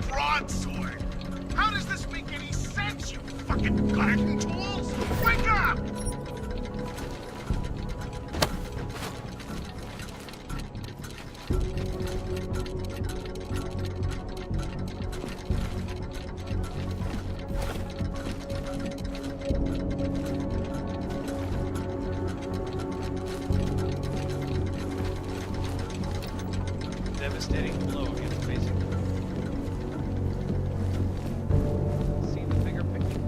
Broadsword! How does this make any sense, you fucking garden tools? Wake up! Devastating blow against basic. See the bigger picture.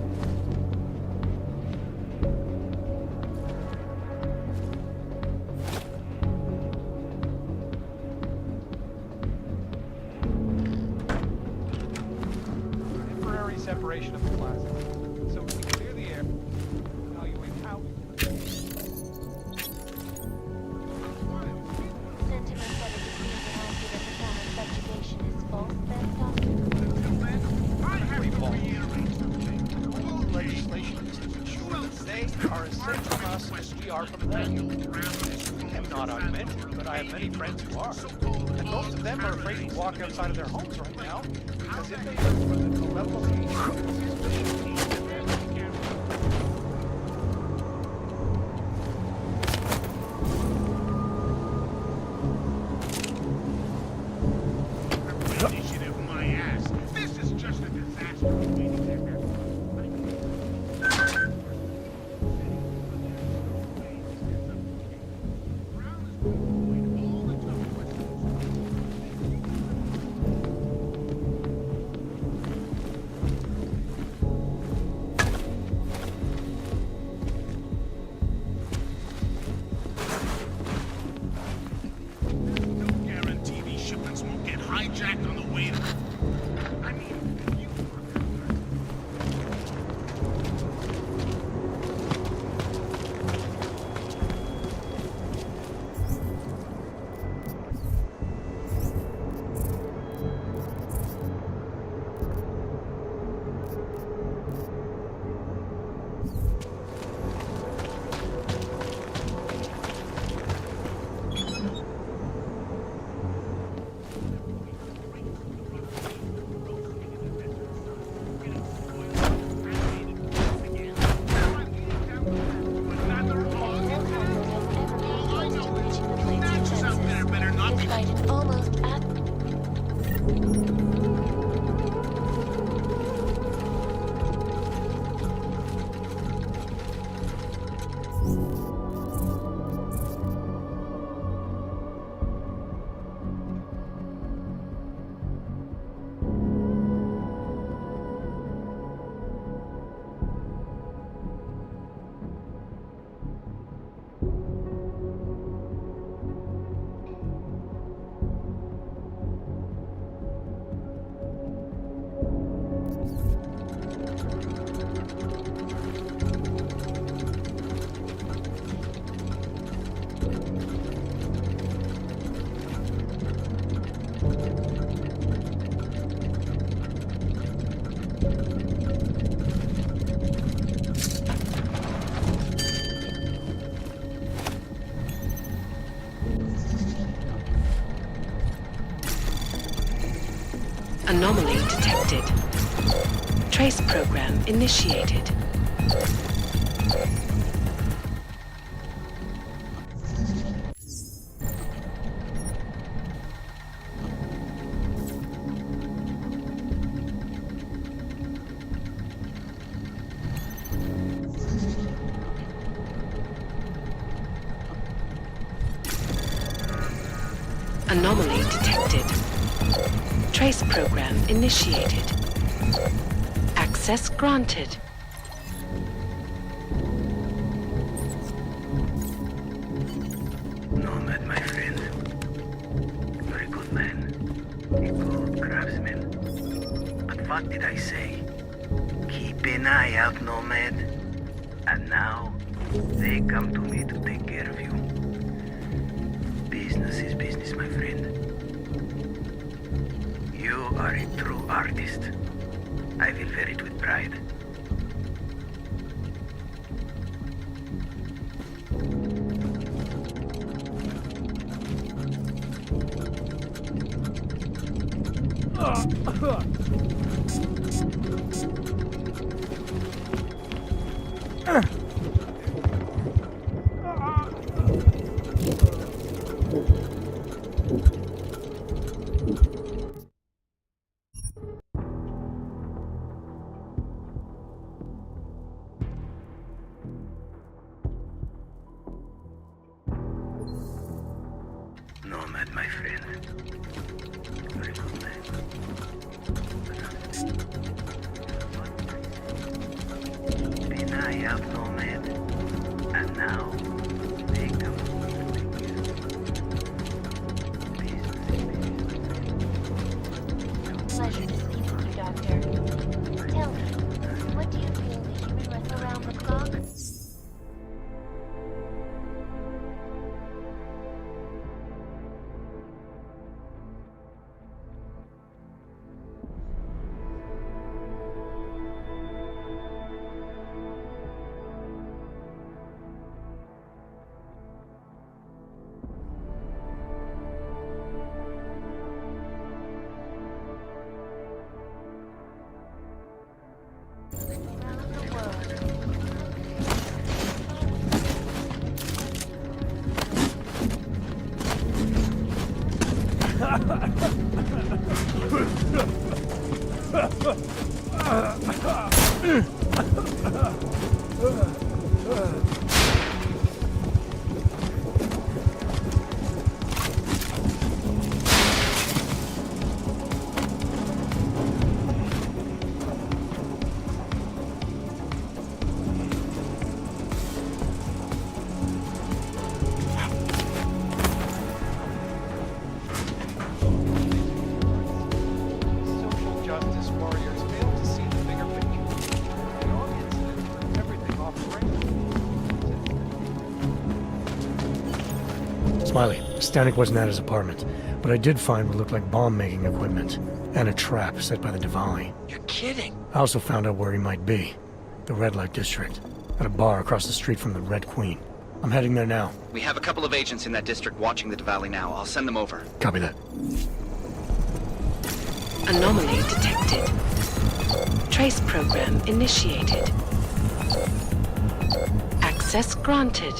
Temporary separation of the plaza. So we clear the air. Evaluate how we Sentiment that it is being acted at the time investigation is false, then, Doctor? I have to reiterate something. Legislation is to ensure that they are as safe from us as we are from them. I am not augmented, but I have many friends who are. And most of them are afraid to walk outside of their homes right now, because if they the level of initiative my ass. This is just a disaster waiting to happen. No guarantee these shipments won't get hijacked on the way to... I mean, you... sighted almost at... Anomaly detected. Trace program initiated. Anomaly detected. Trace program initiated. Access granted. Nomad, my friend. Very good man. A good craftsman. But what did I say? Keep an eye out, Nomad. And now, they come to me to take care of you. Business is business, my friend. You are a true artist. I will wear it with pride. Nomad, my friend. Very good man. Keep an eye out, Nomad. And now, they come to me to take care of you. Business is Pleasure to speak with you, Doctor. Tell me, what do you feel the human run around the clock? Smiley, Stanek wasn't at his apartment, but I did find what looked like bomb-making equipment, and a trap set by the Diwali. You're kidding. I also found out where he might be. The Red Light District. At a bar across the street from the Red Queen. I'm heading there now. We have a couple of agents in that district watching the Diwali now. I'll send them over. Copy that. Anomaly detected. Trace program initiated. Access granted.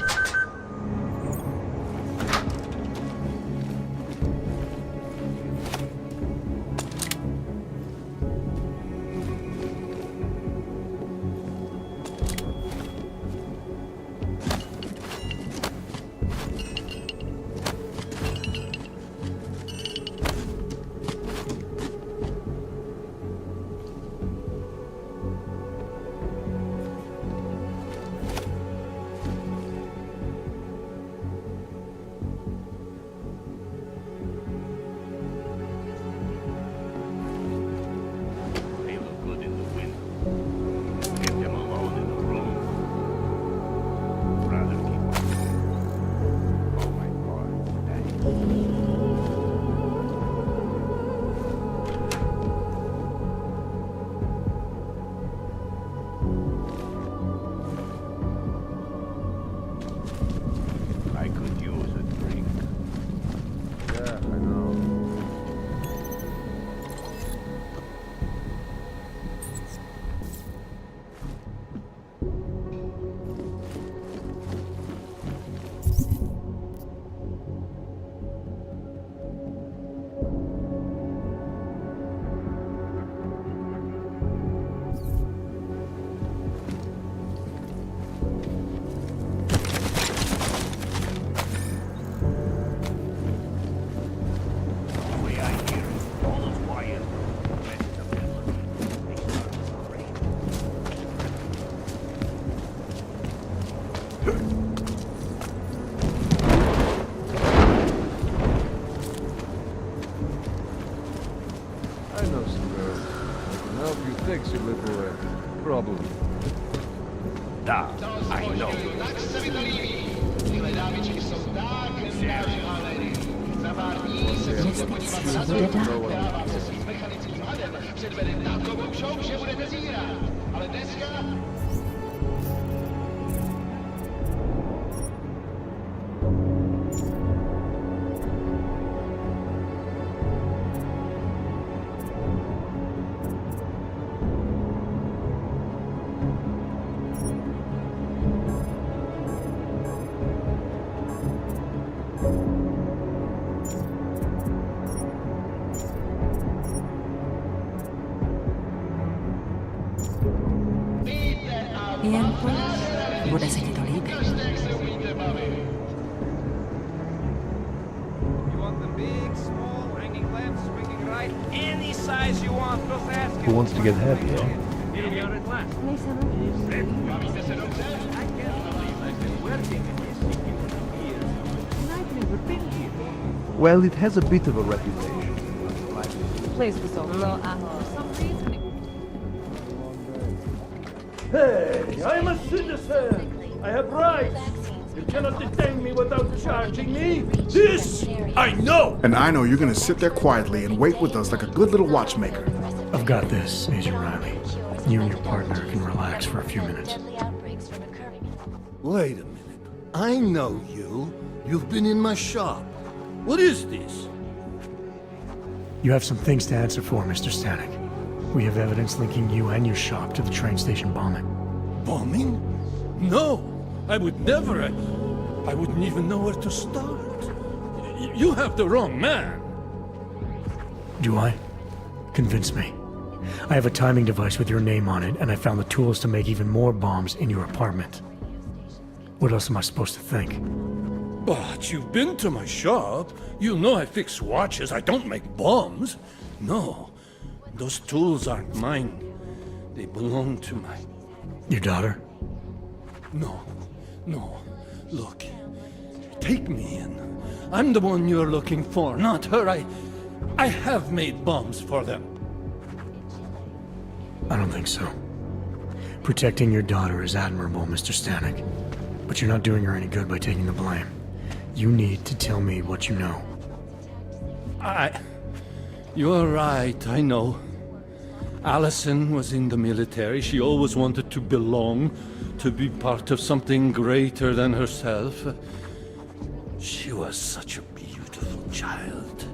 fix your little problem. Da, I know. Bien, pues, bude se ti to líbit. You want them big, small, hanging lamps, swinging right? Any size you want, just ask Who wants to get happy, eh? Here we are at last. I can't believe I've been working in this city for years, and I've never been here. Well, it has a bit of a reputation. Please be so. No, For some reason, Hey, I'm a citizen. I have rights. You cannot detain me without charging me. This I know. And I know you're gonna sit there quietly and wait with us like a good little watchmaker. I've got this, Agent Riley. You and your partner can relax for a few minutes. Wait a minute. I know you. You've been in my shop. What is this? You have some things to answer for, Mr. Stanek. We have evidence linking you and your shop to the train station bombing. Bombing? No, I would never. I wouldn't even know where to start. You have the wrong man. Do I? Convince me. I have a timing device with your name on it, and I found the tools to make even more bombs in your apartment. What else am I supposed to think? But you've been to my shop. You know I fix watches. I don't make bombs. No, those tools aren't mine. They belong to my... Your daughter? No. Look, take me in. I'm the one you're looking for, not her. I have made bombs for them. I don't think so. Protecting your daughter is admirable, Mr. Stanek. But you're not doing her any good by taking the blame. You need to tell me what you know. You're right, I know. Allison was in the military. She always wanted to belong, to be part of something greater than herself. She was such a beautiful child.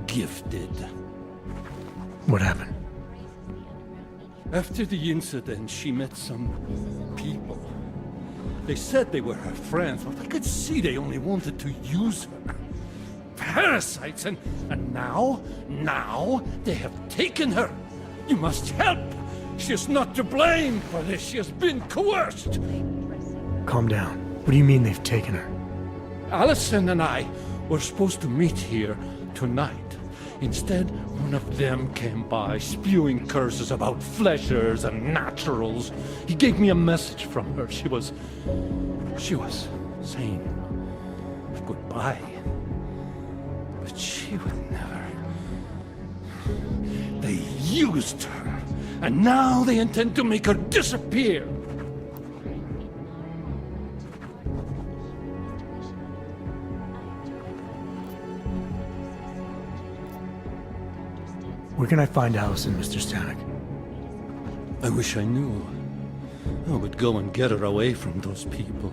Gifted. What happened? After the incident, she met some people. They said they were her friends, but I could see they only wanted to use her. Parasites, and now they have taken her. You must help. She is not to blame for this. She has been coerced. Calm down. What do you mean they've taken her? Allison and I were supposed to meet here tonight. Instead, one of them came by, spewing curses about fleshers and naturals. He gave me a message from her. She was saying goodbye. But she would never. They used her, and now they intend to make her disappear. Where can I find Allison, Mr. Stanek? I wish I knew. I would go and get her away from those people.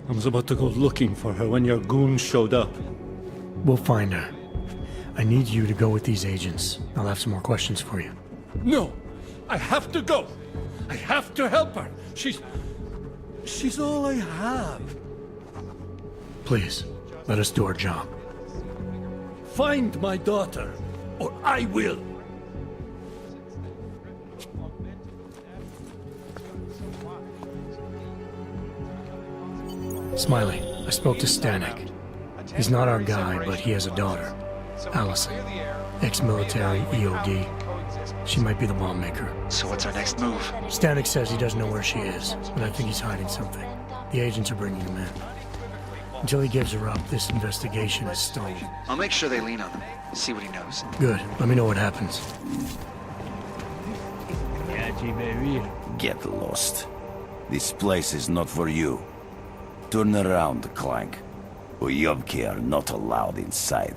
I was about to go looking for her when your goons showed up. We'll find her. I need you to go with these agents. I'll have some more questions for you. No! I have to go! I have to help her! She's all I have. Please, let us do our job. Find my daughter, or I will! Smiley, I spoke to Stanek. He's not our guy, but he has a daughter. Allison. Ex-military, EOD. She might be the bomb maker. So what's our next move? Stanek says he doesn't know where she is, but I think he's hiding something. The agents are bringing him in. Until he gives her up, this investigation is stalled. I'll make sure they lean on him. See what he knows. Good. Let me know what happens. Get lost. This place is not for you. Turn around, Clank. Uyobki are not allowed inside.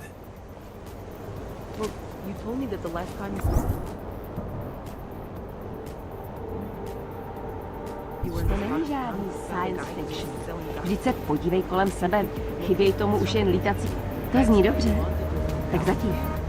Well, you told me that the last time To není žádný science fiction. Vždyť se podívej kolem sebe. Chybějí tomu už jen lítací. To zní dobře. Tak zatím.